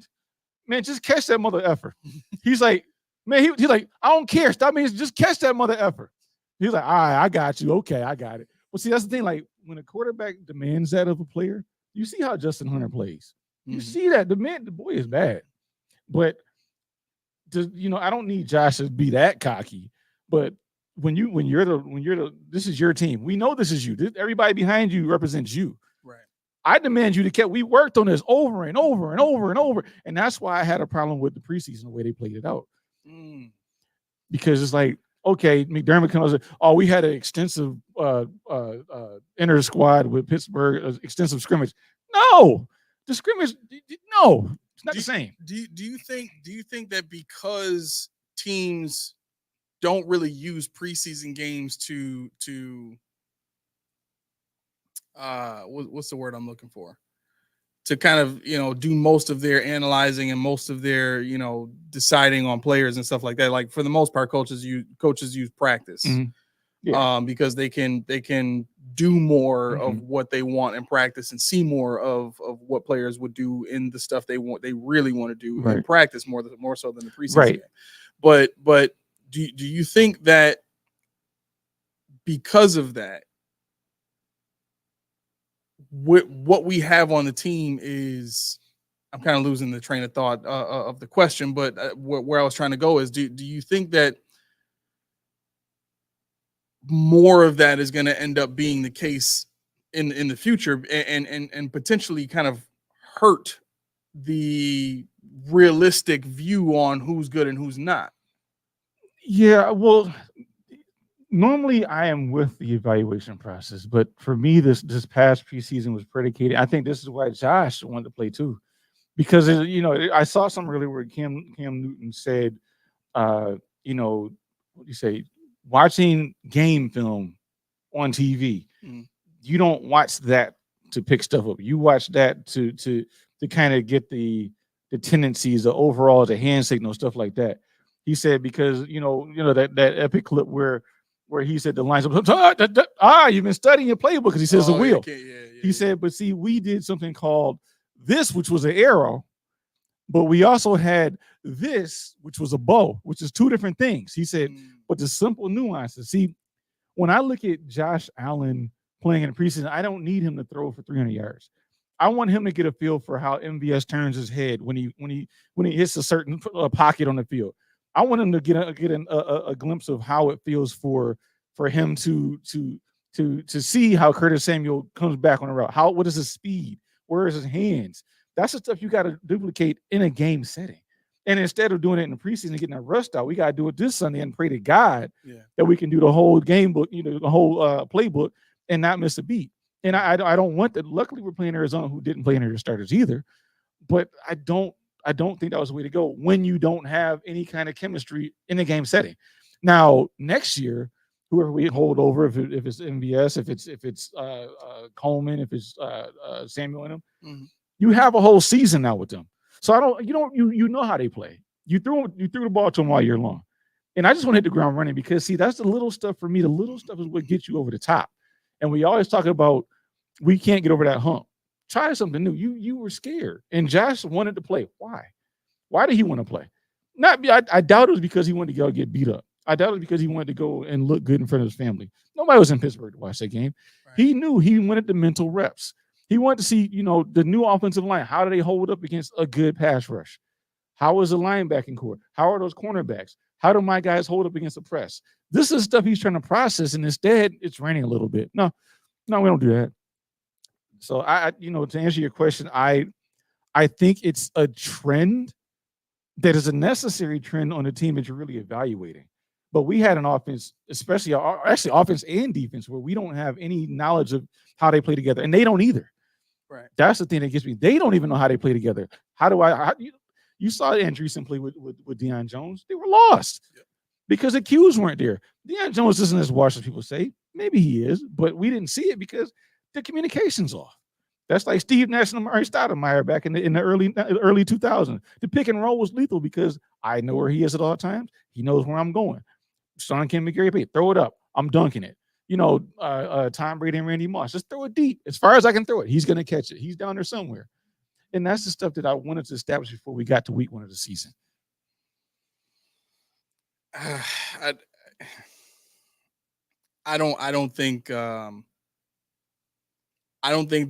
man, just catch that mother effer. He's like, man, he's like, I don't care. Stop me. Just catch that mother effer. He's like, all right, I got you. Okay, I got it. Well, see, that's the thing. Like, when a quarterback demands that of a player, you see how Justin Hunter plays. You see that the boy is bad. But I don't need Josh to be that cocky. But when you're the this is your team. We know this is you. Everybody behind you represents you. Right. I demand you to we worked on this over and over and over and over. And that's why I had a problem with the preseason, the way they played it out. Because it's like, okay, McDermott comes, oh, we had an extensive inter squad with Pittsburgh, extensive scrimmage. No, the scrimmage, no, it's not the same. Do you think that because teams don't really use preseason games to what's the word I'm looking for? To kind of, do most of their analyzing and most of their, deciding on players and stuff like that. Like, for the most part, coaches use practice. Yeah. Because they can do more of what they want in practice and see more of what players would do in the stuff they really want to do in practice more so than the preseason game. But do you think that because of that, what we have on the team is, I'm kind of losing the train of thought of the question, but where I was trying to go is, do you think that more of that is going to end up being the case in the future and potentially kind of hurt the realistic view on who's good and who's not? Yeah, well, normally I am with the evaluation process, but for me, this past preseason was predicated. I think this is why Josh wanted to play too, because I saw something really where Cam Newton said, what do you say? Watching game film on TV, you don't watch that to pick stuff up. You watch that to kind of get the tendencies, the overall, the hand signal, stuff like that. He said, because that epic clip where he said the lines up, you've been studying your playbook, because he says the wheel. He said, but see, we did something called this, which was an arrow, but we also had this, which was a bow, which is two different things. He said, but the simple nuances. See, when I look at Josh Allen playing in the preseason, I don't need him to throw for 300 yards. I want him to get a feel for how MVS turns his head when he hits a certain pocket on the field. I want him to get a glimpse of how it feels for him to see how Curtis Samuel comes back on the route. What is his speed? Where is his hands? That's the stuff you got to duplicate in a game setting. And instead of doing it in the preseason and getting that rust out, we got to do it this Sunday and pray to God that we can do the whole game book, the whole playbook, and not miss a beat. And I don't want that. Luckily, we're playing Arizona, who didn't play any of their starters either. But I don't think that was the way to go when you don't have any kind of chemistry in a game setting. Now, next year, whoever we hold over, if it's MVS, if it's Coleman, if it's Samuel and them, you have a whole season now with them. So you know how they play. You threw the ball to them all year long, and I just want to hit the ground running because that's the little stuff for me. The little stuff is what gets you over the top, and we always talk about we can't get over that hump. Try something new. You were scared, and Josh wanted to play. Why? Why did he want to play? I doubt it was because he wanted to go get beat up. I doubt it was because he wanted to go and look good in front of his family. Nobody was in Pittsburgh to watch that game. Right. He knew he wanted the mental reps. He wanted to see, the new offensive line. How do they hold up against a good pass rush? How is the linebacking core? How are those cornerbacks? How do my guys hold up against the press? This is stuff he's trying to process, and instead, it's raining a little bit. No, we don't do that. So to answer your question, I think it's a trend that is a necessary trend on a team that you're really evaluating. But we had an offense, actually offense and defense, where we don't have any knowledge of how they play together, and they don't either. Right. That's the thing that gets me. They don't even know how they play together. You saw Andreessen play with Deion Jones. They were lost because the cues weren't there. Deion Jones isn't as washed as people say. Maybe he is, but we didn't see it because the communication's off. That's like Steve Nash and Amari Stoudemire back in the early 2000s. The pick and roll was lethal because I know where he is at all times. He knows where I'm going. Sean Kim and Gary Payton, throw it up. I'm dunking it. Tom Brady and Randy Moss, just throw it deep. As far as I can throw it, he's going to catch it. He's down there somewhere. And that's the stuff that I wanted to establish before we got to week 1 of the season. I don't think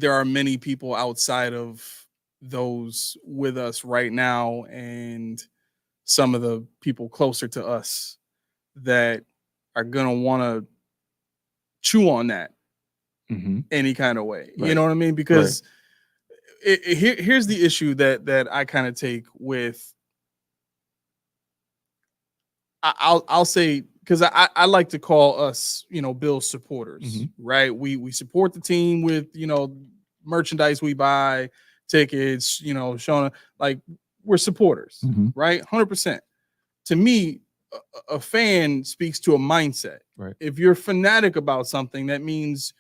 there are many people outside of those with us right now and some of the people closer to us that are going to want to chew on that any kind of way. Right. You know what I mean? Because here's the issue that I kind of take with, I'll say, because I like to call us, Bills supporters, right? We support the team with, merchandise we buy, tickets, showing, like, we're supporters, right? 100%. To me, a fan speaks to a mindset. Right. If you're fanatic about something, that means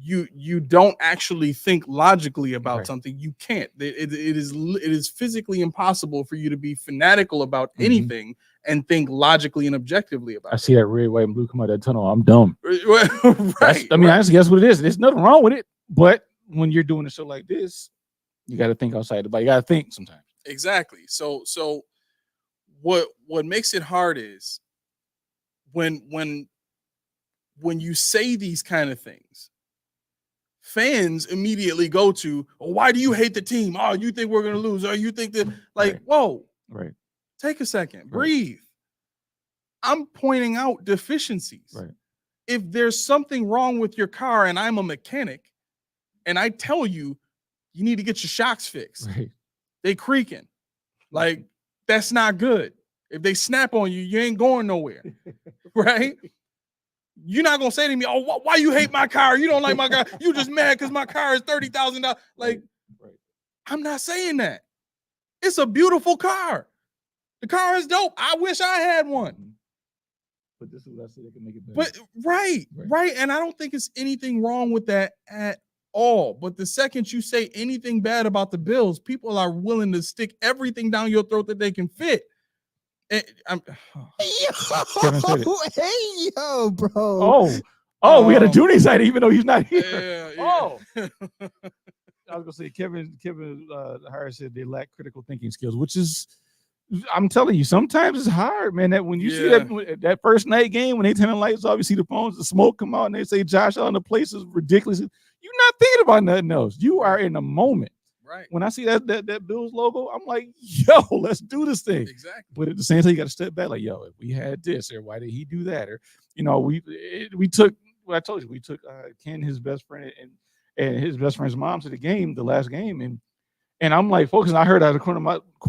you don't actually think logically about something. You can't. It is physically impossible for you to be fanatical about anything and think logically and objectively about it. I see that red, white, and blue come out of that tunnel. I'm dumb. Right. That's what it is. There's nothing wrong with it. But when you're doing a show like this, you got to think outside the box. You got to think sometimes. Exactly. So what makes it hard is when you say these kind of things, fans immediately go to, oh, why do you hate the team? Oh, you think we're going to lose? Or you think that, like, whoa, take a second, breathe. I'm pointing out deficiencies. Right. If there's something wrong with your car and I'm a mechanic and I tell you, you need to get your shocks fixed. Right. They creaking. Like, that's not good. If they snap on you, you ain't going nowhere. Right? You're not going to say to me, oh, why you hate my car? You don't like my car. You just mad because my car is $30,000. Like, I'm not saying that. It's a beautiful car. The car is dope. I wish I had one. But this is what I said, they can make it better. But right. And I don't think it's anything wrong with that at all. But the second you say anything bad about the Bills, people are willing to stick everything down your throat that they can fit. Hey, yo, Oh, bro. we had a Dooney side even though he's not here. Yeah. Oh. I was gonna say Kevin Harris said they lack critical thinking skills, which is, I'm telling you, sometimes it's hard, man. That when you see that first night game, when they turn the lights off, you see the phones, the smoke come out, and they say Josh Allen, the place is ridiculous. You're not thinking about nothing else. You are in the moment. Right. When I see that Bills logo, I'm like, yo, let's do this thing. Exactly. But at the same time, you got to step back, like, yo, if we had this, or why did he do that? Or, we took what I told you. We took Ken, his best friend, and his best friend's mom to the game, the last game, and I'm like focusing. I heard out of the corner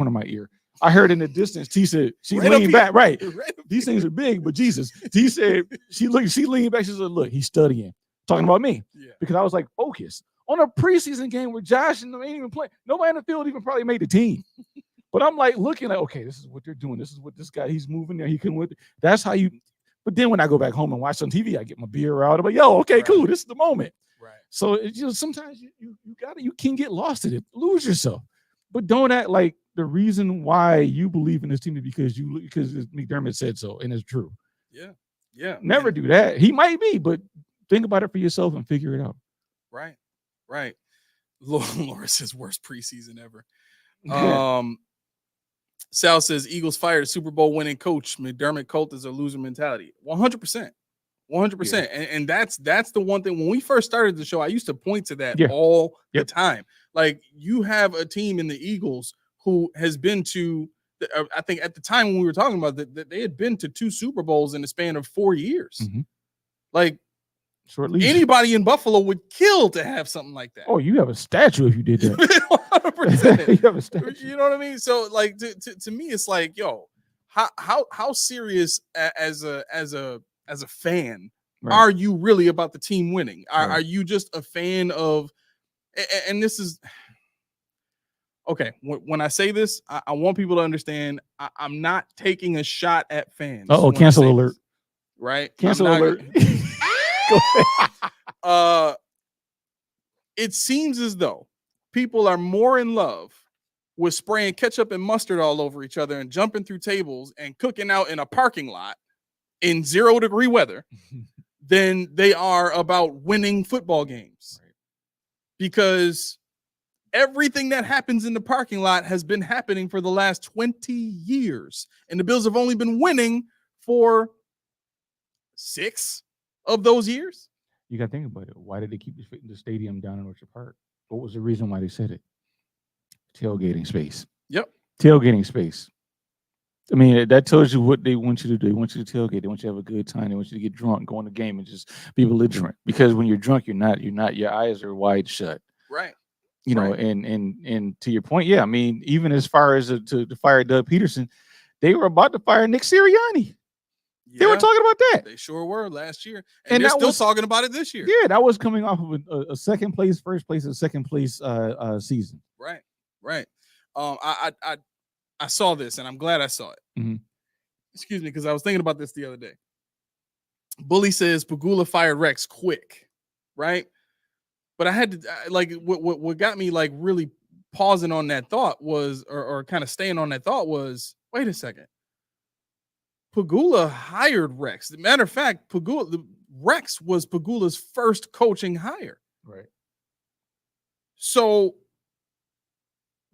of my ear. I heard in the distance, T said, she's Right leaning back. Right. Right These things are big, but Jesus. T said, she leaned back. She said, look, he's studying. Talking about me. Yeah. Because I was like, focus. On a preseason game where Josh and them ain't even playing. Nobody in the field even probably made the team. But I'm like looking at, okay, this is what they're doing. This is what this guy, he's moving there. He can with it. That's how you. But then when I go back home and watch on TV, I get my beer out. I'm like, yo, okay, Right. cool. This is the moment. Right. So sometimes you can get lost in it, lose yourself. But don't act like the reason why you believe in this team is because McDermott said so, and it's true. Yeah. Yeah. Never do that. He might be, but think about it for yourself and figure it out. Right. Right. Laura says worst preseason ever. Sal says Eagles fired a Super Bowl winning coach. McDermott cult is a loser mentality. 100%. 100%. Yeah. And that's the one thing. When we first started the show, I used to point to that Yeah. all the time. Like, you have a team in the Eagles who has been to, I think at the time when we were talking about that, they had been to 2 Super Bowls in the span of 4 years. Mm-hmm. Like, short leash. Anybody in Buffalo would kill to have something like that. Oh, you have a statue if you did that. 100%. You have a statue. You know what I mean? So, like, to me, it's like, yo, how serious as a fan are you really about the team winning? Are you just a fan of? And this is okay. When I say this, I want people to understand. I'm not taking a shot at fans. Oh, cancel alert! This, right? Cancel alert. Go ahead. It seems as though people are more in love with spraying ketchup and mustard all over each other and jumping through tables and cooking out in a parking lot in 0-degree weather than they are about winning football games. Right. Because everything that happens in the parking lot has been happening for the last 20 years. And the Bills have only been winning for 6 of those years. You got to think about it. Why did they keep the stadium down in Orchard Park? What was the reason why they said it? Tailgating space. Yep. Tailgating space. I mean, that tells you what they want you to do. They want you to tailgate. They want you to have a good time. They want you to get drunk, go in the game, and just be belligerent. Because when you're drunk, you're not. Your eyes are wide shut. Right. You know, and to your point, yeah. I mean, even as far as to fire Doug Peterson, they were about to fire Nick Sirianni. Yeah, they were talking about that. They sure were last year, and they're still talking about it this year. Yeah, that was coming off of a second place, first place, and second place season. Right. I saw this, and I'm glad I saw it. Mm-hmm. Excuse me, because I was thinking about this the other day. Bully says Pagula fired Rex quick, right? But I had to like what got me like really pausing on that thought was, or kind of staying on that thought was, wait a second. Pagula hired Rex. As a matter of fact, Rex was Pagula's first coaching hire. Right. So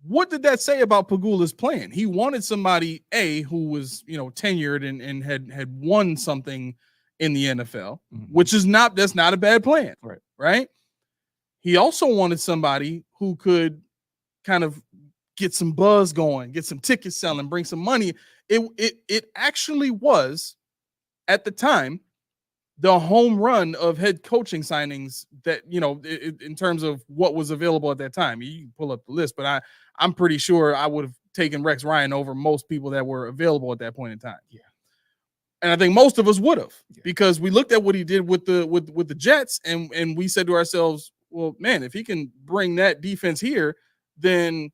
what did that say about Pagula's plan? He wanted somebody, who was, tenured and had won something in the NFL, which is that's not a bad plan. Right. He also wanted somebody who could kind of get some buzz going, get some tickets selling, bring some money. It actually was, at the time, the home run of head coaching signings that, in terms of what was available at that time. You can pull up the list, but I'm pretty sure I would have taken Rex Ryan over most people that were available at that point in time. Yeah. And I think most of us would have, because we looked at what he did with the Jets, and we said to ourselves, well, man, if he can bring that defense here, then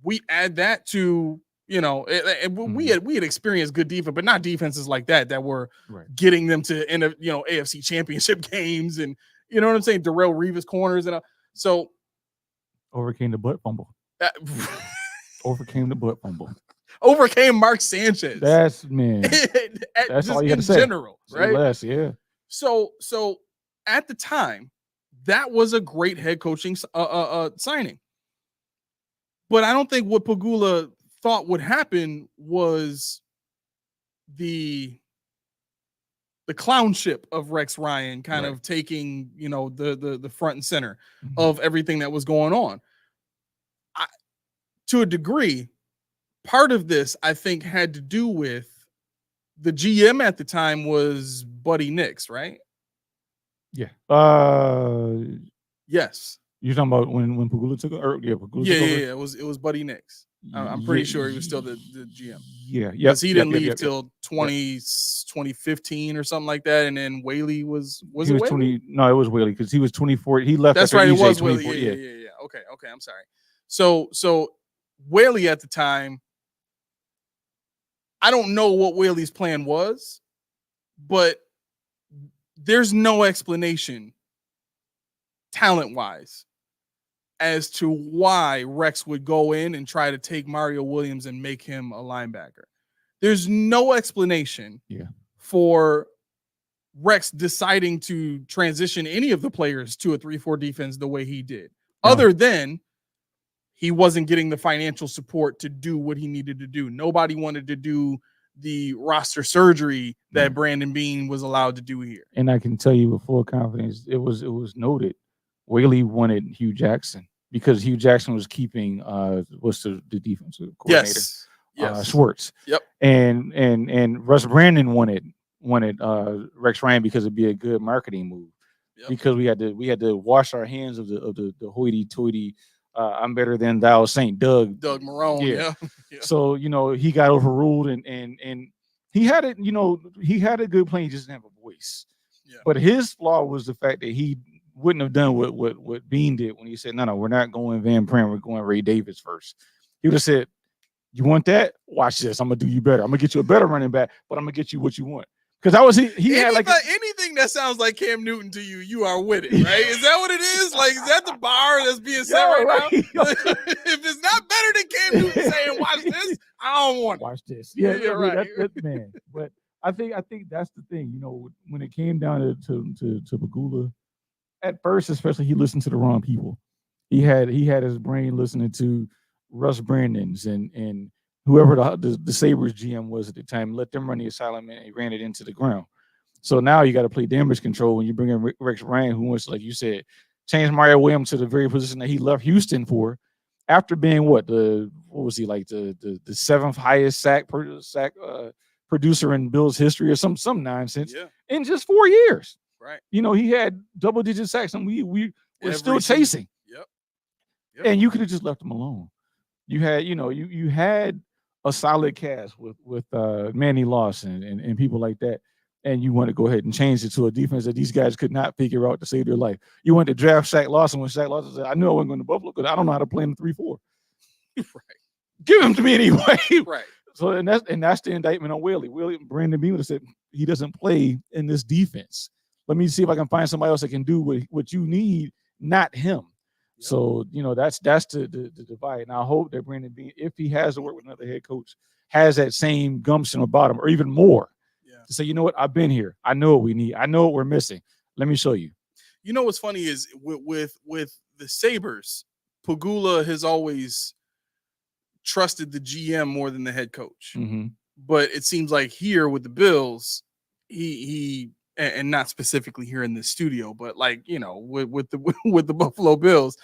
we add that to, we had experienced good defense, but not defenses like that were getting them to AFC championship games, and you know what I'm saying, Darrelle Revis corners, and so overcame the butt fumble. Overcame the butt fumble. Overcame Mark Sanchez. That's that's all you have to say. General, right? Less, yeah. So at the time, that was a great head coaching signing. But I don't think what Pagula thought would happen was the clownship of Rex Ryan kind of taking, the front and center of everything that was going on. to a degree, part of this, I think, had to do with the GM at the time was Buddy Nix, right? Yeah. Yes. You're talking about when Pagula took over? Pagula took over? Yeah. It was Buddy Nix. I'm pretty sure he was still the GM. Yeah. Because he didn't leave till 2015 or something like that. And then Whaley was it Whaley? 20. No, it was Whaley because he was 24. He left. That's after right. It EJ was Whaley. 24. Yeah. Okay. I'm sorry. So Whaley at the time, I don't know what Whaley's plan was, but there's no explanation talent-wise as to why Rex would go in and try to take Mario Williams and make him a linebacker. There's no explanation for Rex deciding to transition any of the players to a 3-4 defense the way he did, other than he wasn't getting the financial support to do what he needed to do. Nobody wanted to do the roster surgery that Brandon Beane was allowed to do here. And I can tell you with full confidence, it was noted Whaley wanted Hugh Jackson because Hugh Jackson was keeping what's the defensive coordinator? Yes. Schwartz. Yep. And Russ Brandon wanted Rex Ryan because it'd be a good marketing move. Yep. Because we had to wash our hands of the hoity-toity I'm better than thou Saint Doug Marone. Yeah. So he got overruled and he had it. He had a good plan. He just didn't have a voice. Yeah. But his flaw was the fact that he wouldn't have done what Bean did when he said, no, we're not going Van Pran. We're going Ray Davis first. He would have said, you want that? Watch this. I'm gonna do you better. I'm gonna get you a better running back, but I'm gonna get you what you want. Because that was he had like anything that sounds like Cam Newton to you, you are with it, right? Is that what it is? Like, is that the bar that's being set now? If it's not better than Cam Newton saying, "Watch this," I don't want it. Watch this. Yeah, right. That's man. But I think that's the thing. When it came down to Pagula, at first, especially, he listened to the wrong people. He had his brain listening to Russ Brandon's and whoever the Sabres GM was at the time, let them run the asylum and he ran it into the ground. So now you got to play damage control when you bring in Rex Ryan, who wants, like you said, change Mario Williams to the very position that he left Houston for, after being the seventh highest sack producer in Bills history or some nonsense in just 4 years. Right. He had double-digit sacks and we're still chasing. Yep. And you could have just left him alone. You had, you had a solid cast with Manny Lawson and people like that, and you want to go ahead and change it to a defense that these guys could not figure out to save their life. You want to draft Shaq Lawson when Shaq Lawson said, I knew I wasn't going to Buffalo because I don't know how to play in the 3-4. Right. Give him to me anyway. Right. So and that's the indictment on Whaley. Brandon Beane said he doesn't play in this defense. Let me see if I can find somebody else that can do what you need, not him. Yep. So, that's the divide. And I hope that Brandon Beane, if he has to work with another head coach, has that same gumption about him or even more to say, you know what, I've been here. I know what we need. I know what we're missing. Let me show you. You know what's funny is with the Sabres, Pagula has always trusted the GM more than the head coach. Mm-hmm. But it seems like here with the Bills, he and not specifically here in this studio, but with the Buffalo Bills,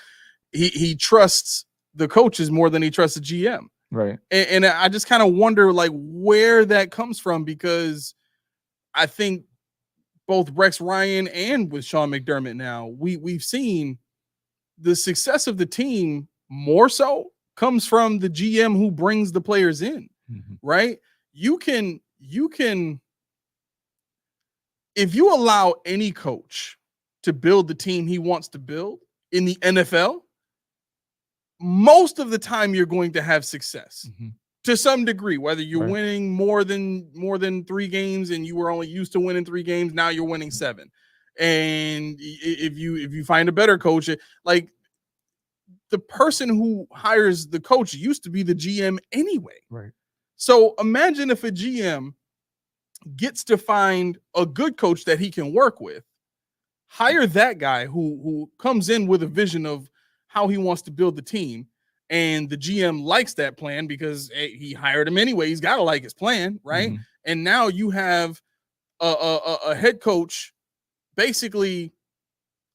he trusts the coaches more than he trusts the GM. Right. And I just kind of wonder where that comes from, because I think both Rex Ryan and with Sean McDermott now, we've seen the success of the team more so comes from the GM who brings the players in, right? You can if you allow any coach to build the team he wants to build in the NFL, most of the time you're going to have success to some degree, whether you're winning more than 3 games and you were only used to winning 3 games. Now you're winning 7. And if you find a better coach, like the person who hires the coach used to be the GM anyway. Right. So imagine if a GM gets to find a good coach that he can work with, hire that guy who comes in with a vision of how he wants to build the team, and the GM likes that plan because he hired him anyway. He's got to like his plan, right? And now you have a head coach basically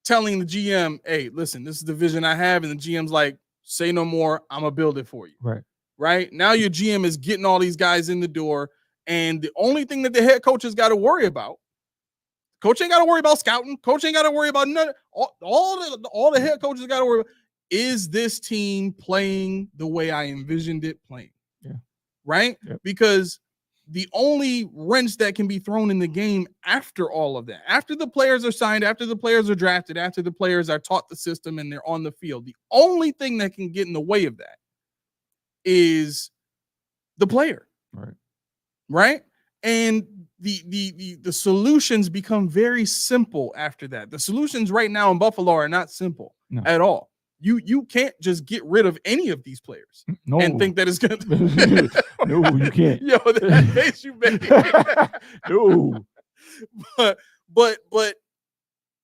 telling the GM, hey, listen, this is the vision I have, and the GM's like, Say no more. I'm going to build it for you. Right. Right? Now your GM is getting all these guys in the door, and the only thing that the head coach has got to worry about, coach ain't got to worry about scouting. Coach ain't got to worry about none. All the head coaches got to worry about, is this team playing the way I envisioned it playing? Yeah. Right? Yep. Because the only wrench that can be thrown in the game after all of that, after the players are signed, after the players are drafted, after the players are taught the system and they're on the field, the only thing that can get in the way of that is the player. Right. Right? And the solutions become very simple after that. The solutions right now in Buffalo are not simple at all. You can't just get rid of any of these players and think that it's gonna. No, you can't. Yo, that face you made. No. But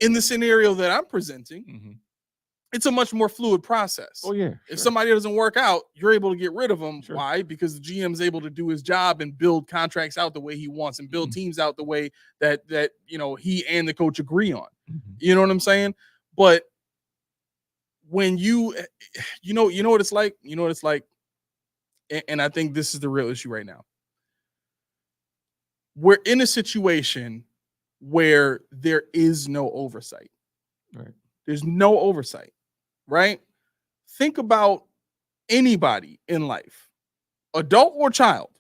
in the scenario that I'm presenting, it's a much more fluid process. Oh yeah. If somebody doesn't work out, you're able to get rid of them. Sure. Why? Because the GM is able to do his job and build contracts out the way he wants and build teams out the way that he and the coach agree on. You know what I'm saying? But when you know what it's like, and I think this is the real issue right now. We're in a situation where there is no oversight. Right. There's no oversight, right? Think about anybody in life, adult or child.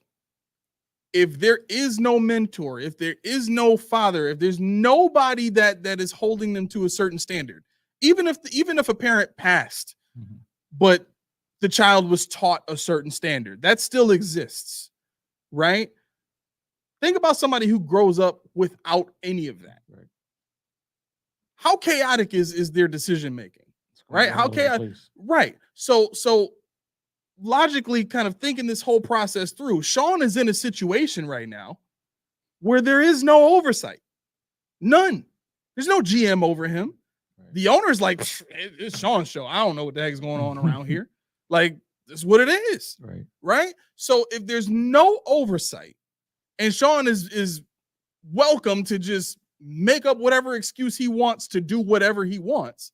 If there is no mentor, if there is no father, if there's nobody that is holding them to a certain standard, even if a parent passed, but the child was taught a certain standard, that still exists, right? Think about somebody who grows up without any of that. Right. How chaotic is their decision making, right? How chaotic, right? So logically, kind of thinking this whole process through, Sean is in a situation right now where there is no oversight, none. There's no GM over him. The owner's like, it's Sean's show. I don't know what the heck is going on around here. Like, that's what it is. Right. So if there's no oversight and Sean is welcome to just make up whatever excuse he wants to do whatever he wants,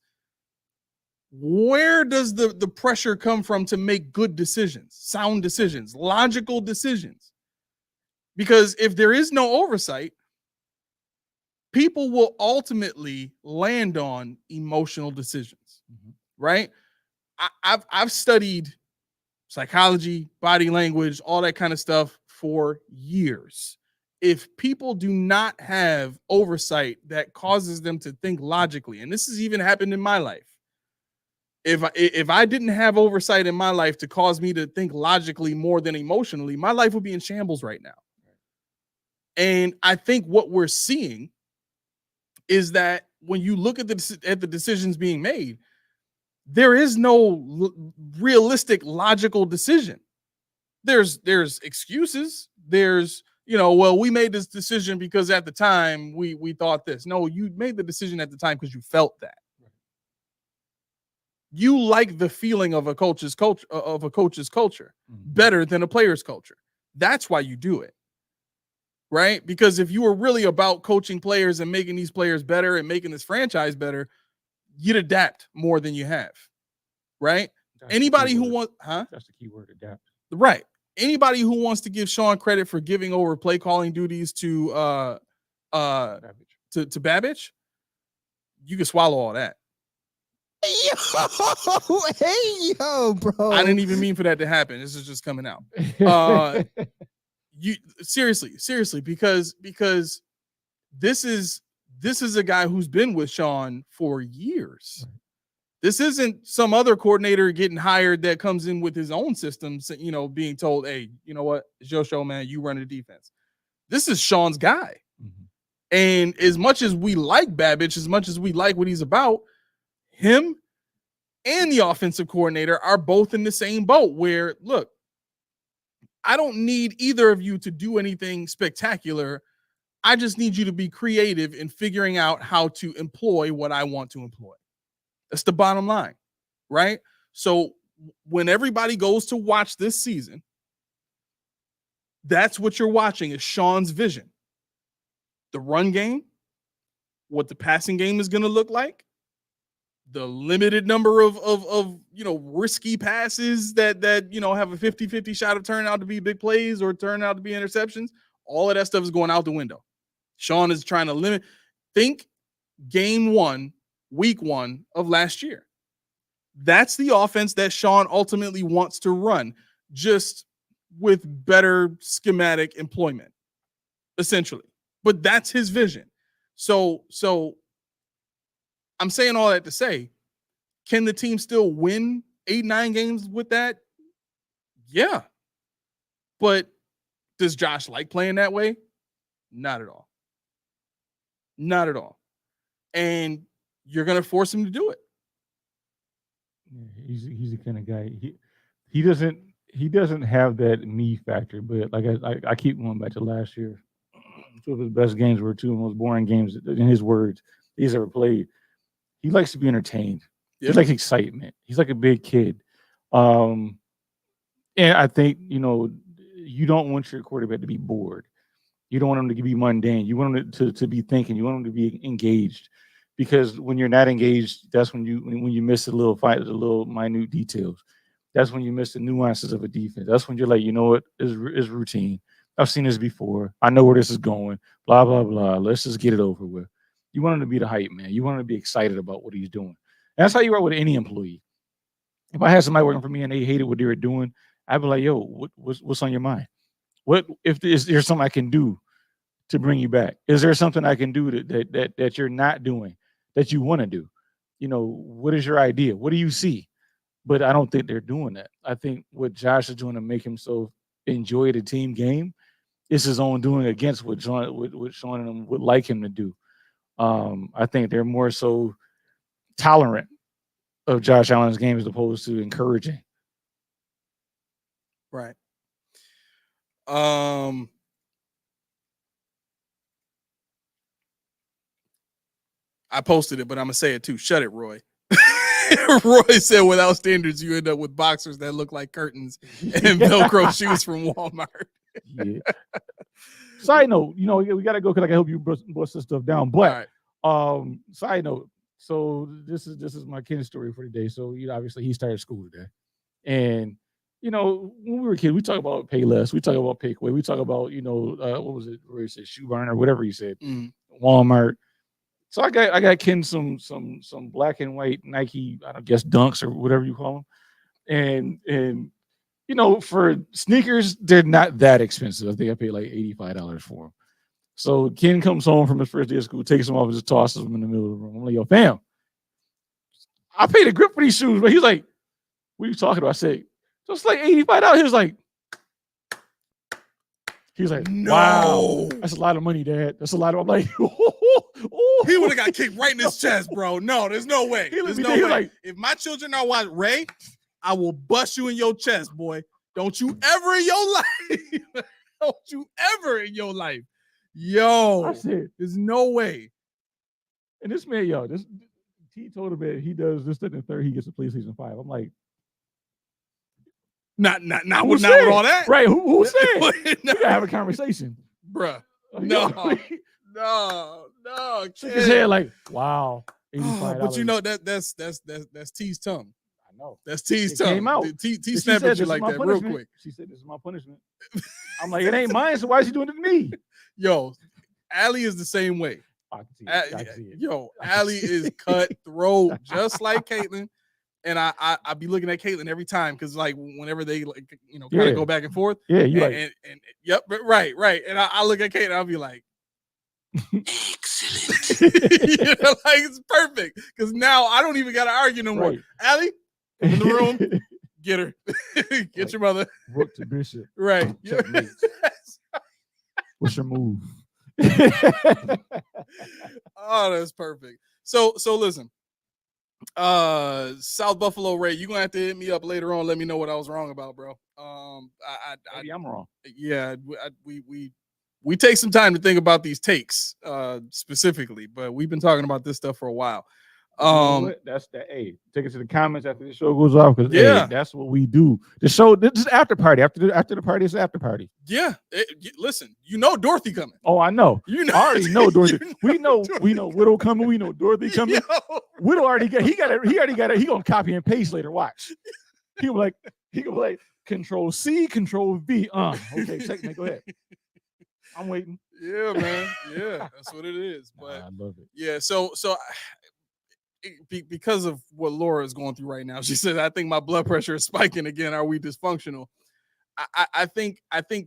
where does the pressure come from to make good decisions, sound decisions, logical decisions? Because if there is no oversight, people will ultimately land on emotional decisions, right? I've studied psychology, body language, all that kind of stuff for years. If people do not have oversight that causes them to think logically, and this has even happened in my life, if I didn't have oversight in my life to cause me to think logically more than emotionally, my life would be in shambles right now. And I think what we're seeing is that when you look at the decisions being made, there is no realistic, logical decision. There's excuses. There's, well, we made this decision because at the time we thought this. No, you made the decision at the time because you felt that. You like the feeling of a coach's culture better than a player's culture. That's why you do it. Right? Because if you were really about coaching players and making these players better and making this franchise better, you'd adapt more than you have. Right? Anybody who wants, That's the key word, adapt. Right. Anybody who wants to give Sean credit for giving over play calling duties to Babbage, you can swallow all that. Yo, bro. I didn't even mean for that to happen. This is just coming out. You seriously, because this is a guy who's been with Sean for years. Right. This isn't some other coordinator getting hired that comes in with his own systems, being told, hey, you know what? It's your show, man. You run the defense. This is Sean's guy. And as much as we like Babbage, as much as we like what he's about, him and the offensive coordinator are both in the same boat where, look, I don't need either of you to do anything spectacular. I just need you to be creative in figuring out how to employ what I want to employ. That's the bottom line, right? So when everybody goes to watch this season, that's what you're watching is Sean's vision. The run game, what the passing game is going to look like, the limited number of risky passes that have a 50-50 shot of turning out to be big plays or turn out to be interceptions, all of that stuff is going out the window. Sean is trying to limit. Think game 1, week 1 of last year. That's the offense that Sean ultimately wants to run, just with better schematic employment, essentially. But that's his vision. So I'm saying all that to say, can the team still win 8-9 games with that? Yeah. But does Josh like playing that way? Not at all. Not at all. And you're going to force him to do it. Yeah, he's the kind of guy. He doesn't have that me factor. But like I keep going back to last year. 2 of his best games were 2 of the most boring games, in his words, he's ever played. He likes to be entertained. He likes excitement. He's like a big kid. And I think, you don't want your quarterback to be bored. You don't want him to be mundane. You want him to be thinking. You want him to be engaged. Because when you're not engaged, that's when you miss the little minute details. That's when you miss the nuances of a defense. That's when you're like, you know what, it's routine. I've seen this before. I know where this is going. Blah, blah, blah. Let's just get it over with. You want him to be the hype man. You want him to be excited about what he's doing. And that's how you are with any employee. If I had somebody working for me and they hated what they were doing, I'd be like, yo, what's on your mind? What if there's something I can do to bring you back? Is there something I can do that you're not doing that you want to do? What is your idea? What do you see? But I don't think they're doing that. I think what Josh is doing to make himself enjoy the team game is his own doing against what Sean and them would like him to do. I think they're more so tolerant of Josh Allen's game as opposed to encouraging. Right. I posted it, but I'm gonna say it too. Shut it, Roy. Roy said, without standards, you end up with boxers that look like curtains and Velcro shoes from Walmart. Yeah. Side note, we gotta go because I can help you bust this stuff down. But side note, so this is my kid's story for today. So obviously he started school today, and when we were kids, we talk about pay less, we talk about pay away, we talk about what was it? Where he said shoe burner, whatever he said, Walmart. So I got Ken some black and white Nike, I guess Dunks or whatever you call them, and for sneakers they're not that expensive. I think I paid like $85 for them. So Ken comes home from his first day of school, takes them off, and just tosses them in the middle of the room. I'm like, yo, fam, I paid a grip for these shoes, but he's like, what are you talking about? I said, so it's like $85. He was like, no. Wow, that's a lot of money, Dad. That's a lot of. I'm like, he would have got kicked right in his chest, bro. No, there's no way. There's no way. Like, if my children are watching Ray, I will bust you in your chest, boy. Don't you ever in your life. Don't you ever in your life. Yo, I said, there's no way. And this man, he told him that he does this, that, and the third. He gets a PlayStation 5. I'm like, not with all that. Right? Who said? We gotta have a conversation, bruh. No. Shook his head like, wow, $85. But that's T's tongue. I know. That's T's tongue. Came out. T snapped at you like that real quick. She said, "This is my punishment." I'm like, it ain't mine, so why is he doing it to me? Yo, Allie is the same way. I can see it. Yo, Allie is cutthroat, just like Caitlin. And I be looking at Caitlin every time because like whenever they kind of go back and forth. Yeah, you and yep, right. And I look at Caitlin, I'll be like, excellent. Like it's perfect because now I don't even gotta argue no more. Allie, come in the room, get her, get your mother. Rook to Bishop. Right. What's your move? Oh, that's perfect. So listen. South Buffalo Ray, you're gonna have to hit me up later on. Let me know what I was wrong about, bro. Maybe I'm wrong. Yeah, we take some time to think about these takes specifically, but we've been talking about this stuff for a while. You know what? That's that. Hey, take it to the comments after the show goes off because hey, that's what we do. The show, this is after party. After the party, it's after party. Yeah. Listen, you know Dorothy coming. Oh, I know. You know, I already know Dorothy. You know We know Widow coming. We know Dorothy coming. Yo. Widow already got. He already got it. He gonna copy and paste later. Watch. He gonna be like Control C, Control V. Okay, checkmate. Go ahead. I'm waiting. Yeah, man. Yeah, that's what it is. But I love it. Yeah, so because of what Laura is going through right now, she said, "I think my blood pressure is spiking again. Are we dysfunctional?" I think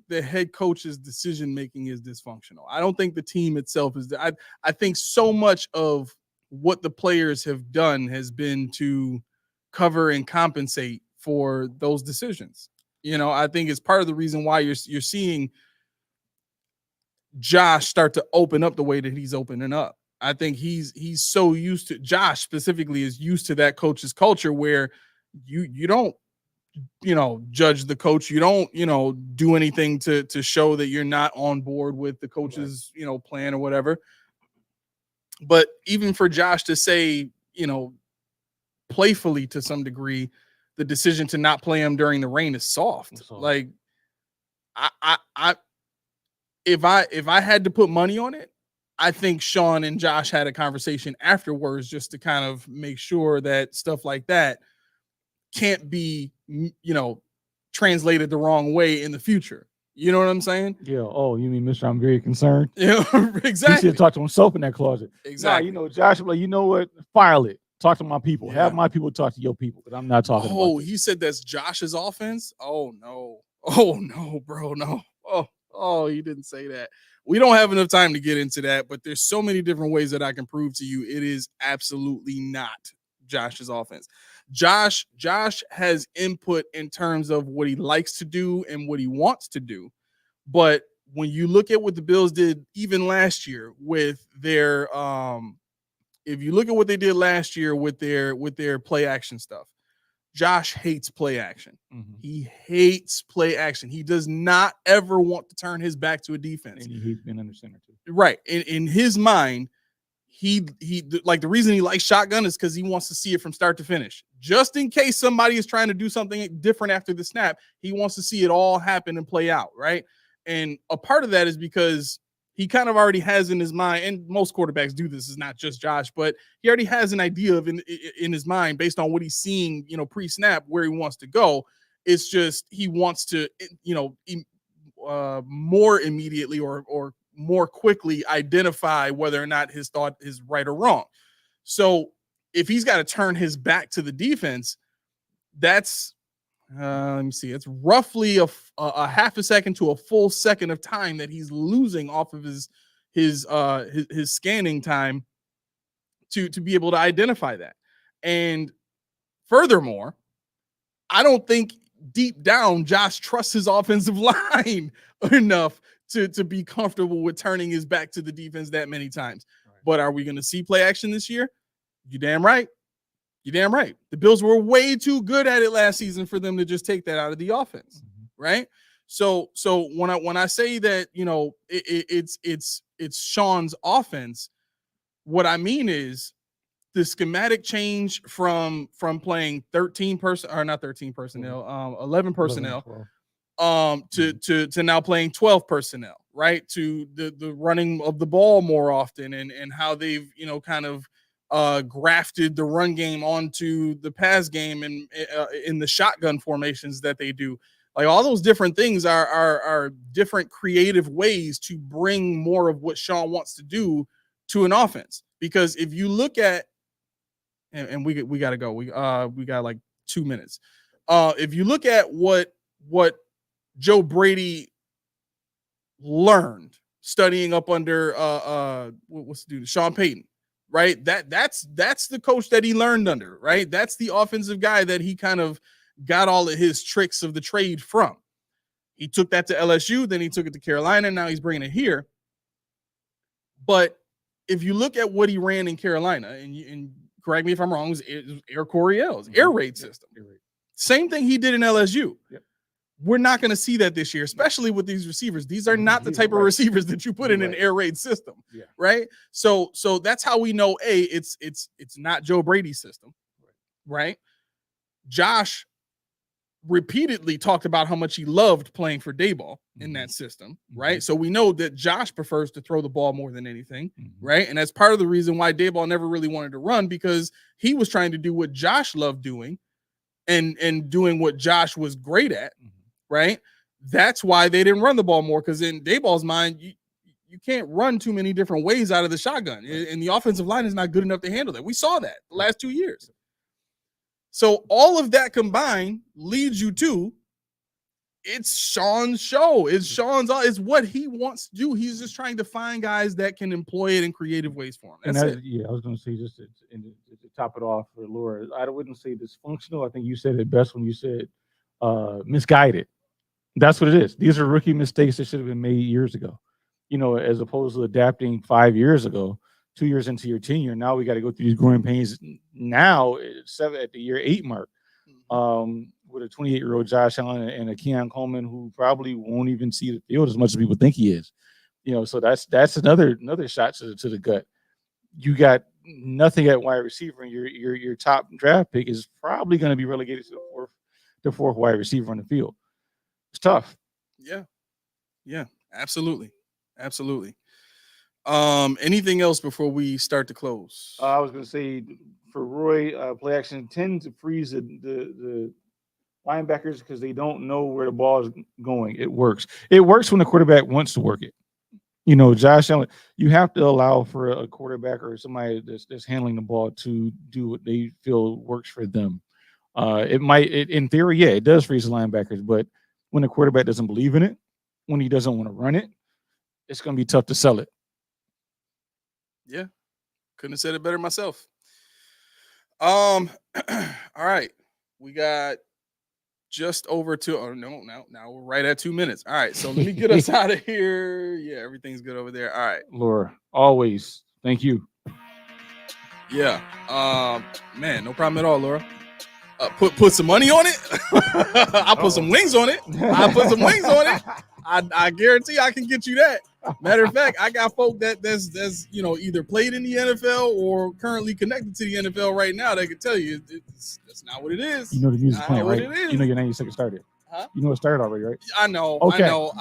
the head coach's decision making is dysfunctional. I don't think the team itself is. I think so much of what the players have done has been to cover and compensate for those decisions. You know, I think it's part of the reason why you're seeing Josh start to open up the way that he's opening up. I think he's so used to, Josh specifically is used to that coach's culture where you don't, judge the coach. You don't, do anything to show that you're not on board with the coach's, plan or whatever. But even for Josh to say, playfully to some degree, the decision to not play him during the rain is soft. Like if I had to put money on it, I think Sean and Josh had a conversation afterwards just to kind of make sure that stuff like that can't be, translated the wrong way in the future. You know what I'm saying? Yeah. Oh, you mean, Mr. I'm very concerned? Yeah, exactly. He should talk to himself in that closet. Exactly. Nah, Josh, like, you know what? File it. Talk to my people. Yeah. Have my people talk to your people, because I'm not talking about this. He said that's Josh's offense? Oh, no. Oh, no, bro, no. Oh, he didn't say that. We don't have enough time to get into that, but there's so many different ways that I can prove to you it is absolutely not Josh's offense. Josh has input in terms of what he likes to do and what he wants to do. But when you look at what the Bills did even last year with their if you look at what they did last year with their play action stuff, Josh hates play action. Mm-hmm. He hates play action. He does not ever want to turn his back to a defense. And he hates being under center too. Right. In his mind, he like the reason he likes shotgun is because he wants to see it from start to finish. Just in case somebody is trying to do something different after the snap, he wants to see it all happen and play out, right? And a part of that is because he kind of already has in his mind, and most quarterbacks do this, is not just Josh, but he already has an idea of in his mind based on what he's seeing, pre-snap where he wants to go. It's just he wants to, more immediately or more quickly identify whether or not his thought is right or wrong. So if he's got to turn his back to the defense, that's let me see. It's roughly a half a second to a full second of time that he's losing off of his scanning time to be able to identify that. And furthermore, I don't think deep down Josh trusts his offensive line enough to be comfortable with turning his back to the defense that many times. Right. But are we going to see play action this year? You damn right. You're damn right. The Bills were way too good at it last season for them to just take that out of the offense, right? So when I say that, it's Sean's offense, what I mean is the schematic change from playing 11 personnel, 11, to now playing 12 personnel, right? To the running of the ball more often and how they've, kind of grafted the run game onto the pass game and in the shotgun formations that they do. Like all those different things are different creative ways to bring more of what Sean wants to do to an offense. Because if you look at, and we got to go, we got like 2 minutes. If you look at what Joe Brady learned studying up under what's the dude, Sean Payton. Right. That's the coach that he learned under. Right. That's the offensive guy that he kind of got all of his tricks of the trade from. He took that to LSU. Then he took it to Carolina. Now he's bringing it here. But if you look at what he ran in Carolina, and correct me if I'm wrong, it was Air Coryell's air raid system. Same thing he did in LSU. Yep. We're not going to see that this year, especially with these receivers. These are not the type of receivers that you put in an air raid system, right? So that's how we know it's not Joe Brady's system, right? Josh repeatedly talked about how much he loved playing for Daboll in that system, right? So we know that Josh prefers to throw the ball more than anything, right? And that's part of the reason why Daboll never really wanted to run, because he was trying to do what Josh loved doing and doing what Josh was great at, right? That's why they didn't run the ball more, because in Daboll's mind, you can't run too many different ways out of the shotgun, and the offensive line is not good enough to handle that. We saw that the last 2 years. So all of that combined leads you to it's Sean's show. It's what he wants to do. He's just trying to find guys that can employ it in creative ways for him. That's it. Yeah, I was going to say, just to top it off for Laura, I wouldn't say dysfunctional. I think you said it best when you said misguided. That's what it is. These are rookie mistakes that should have been made years ago, as opposed to adapting 5 years ago. 2 years into your tenure, now we got to go through these growing pains. Now, at the year 8 mark, with a 28-year-old Josh Allen and a Keon Coleman who probably won't even see the field as much as people think he is. So that's another shot to the gut. You got nothing at wide receiver, and your top draft pick is probably going to be relegated to the fourth wide receiver on the field. It's tough. Yeah, absolutely. Anything else before we start to close? I was going to say, for Roy, play action tend to freeze the linebackers because they don't know where the ball is going. It works. It works when the quarterback wants to work it. Josh Allen, you have to allow for a quarterback or somebody that's handling the ball to do what they feel works for them. In theory, it does freeze the linebackers, but when the quarterback doesn't believe in it, when he doesn't want to run it, it's going to be tough to sell it. Yeah, couldn't have said it better myself. All right, we got just over now we're right at 2 minutes. All right, so let me get us out of here. Yeah, everything's good over there. All right, Laura, always thank you. Yeah, man, no problem at all, Laura. Put some money on it. I'll put some wings on it. I guarantee I can get you that. Matter of fact, I got folk that's either played in the NFL or currently connected to the NFL right now that can tell you that's not what it is. The music's playing, right? Your 90 seconds started. Huh? It started already, right? I know. Okay. I know.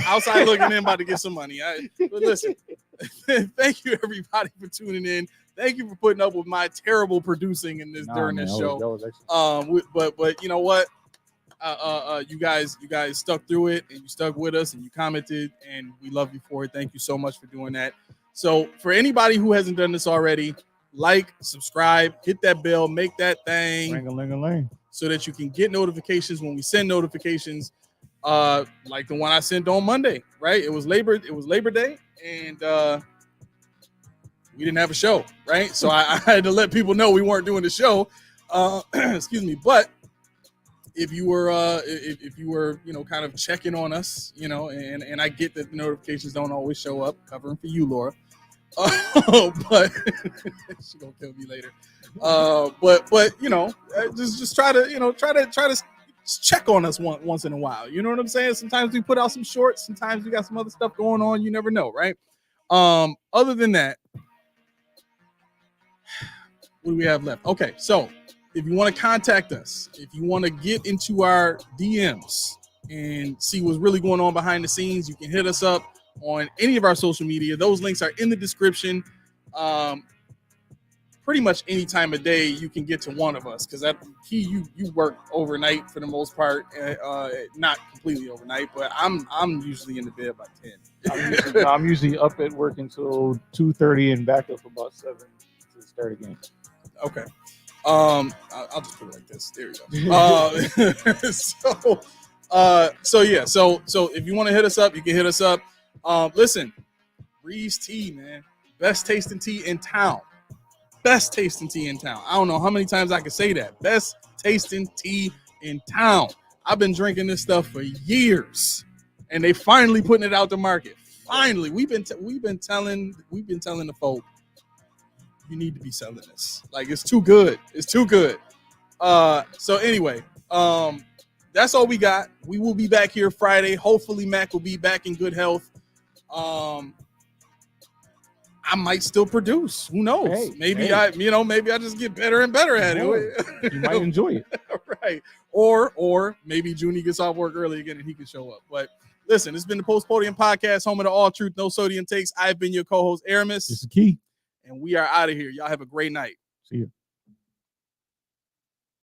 Outside looking in, about to get some money. But listen, thank you everybody for tuning in. Thank you for putting up with my terrible producing in this during this show. That was excellent. But you know what? You guys stuck through it, and you stuck with us, and you commented, and we love you for it. Thank you so much for doing that. So for anybody who hasn't done this already, like, subscribe, hit that bell, make that thing Ring-a-ling-a-ling, so that you can get notifications when we send notifications. Like the one I sent on Monday, right? It was Labor Day, and we didn't have a show, right? So I had to let people know we weren't doing the show. Excuse me, but if you were kind of checking on us, and I get that the notifications don't always show up, covering for you, Laura. But she's gonna kill me later. But just try to check on us once in a while. You know what I'm saying? Sometimes we put out some shorts, sometimes we got some other stuff going on. You never know, right? Other than that, what do we have left? Okay, so if you want to contact us, if you want to get into our DMs and see what's really going on behind the scenes, you can hit us up on any of our social media. Those links are in the description. Pretty much any time of day you can get to one of us, because you work overnight for the most part. Not completely overnight, but I'm usually in the bed by 10. I'm usually up at work until 2:30 and back up about 7 to start again. Okay. I'll just put it like this. There we go. So if you want to hit us up, you can hit us up. Listen, Ree's Tea, man, best tasting tea in town. Best tasting tea in town. I don't know how many times I can say that. Best tasting tea in town. I've been drinking this stuff for years, and they finally putting it out the market. Finally, we've been telling the folk, you need to be selling this. Like, it's too good. It's too good. So anyway, that's all we got. We will be back here Friday. Hopefully, Mac will be back in good health. I might still produce. Who knows? Maybe I just get better and better at it. You might enjoy it. Right. Or maybe Junie gets off work early again and he can show up. But listen, it's been the Post Podium Podcast, home of the all truth, no sodium takes. I've been your co-host, Aramis. This is Key. And we are out of here. Y'all have a great night. See you.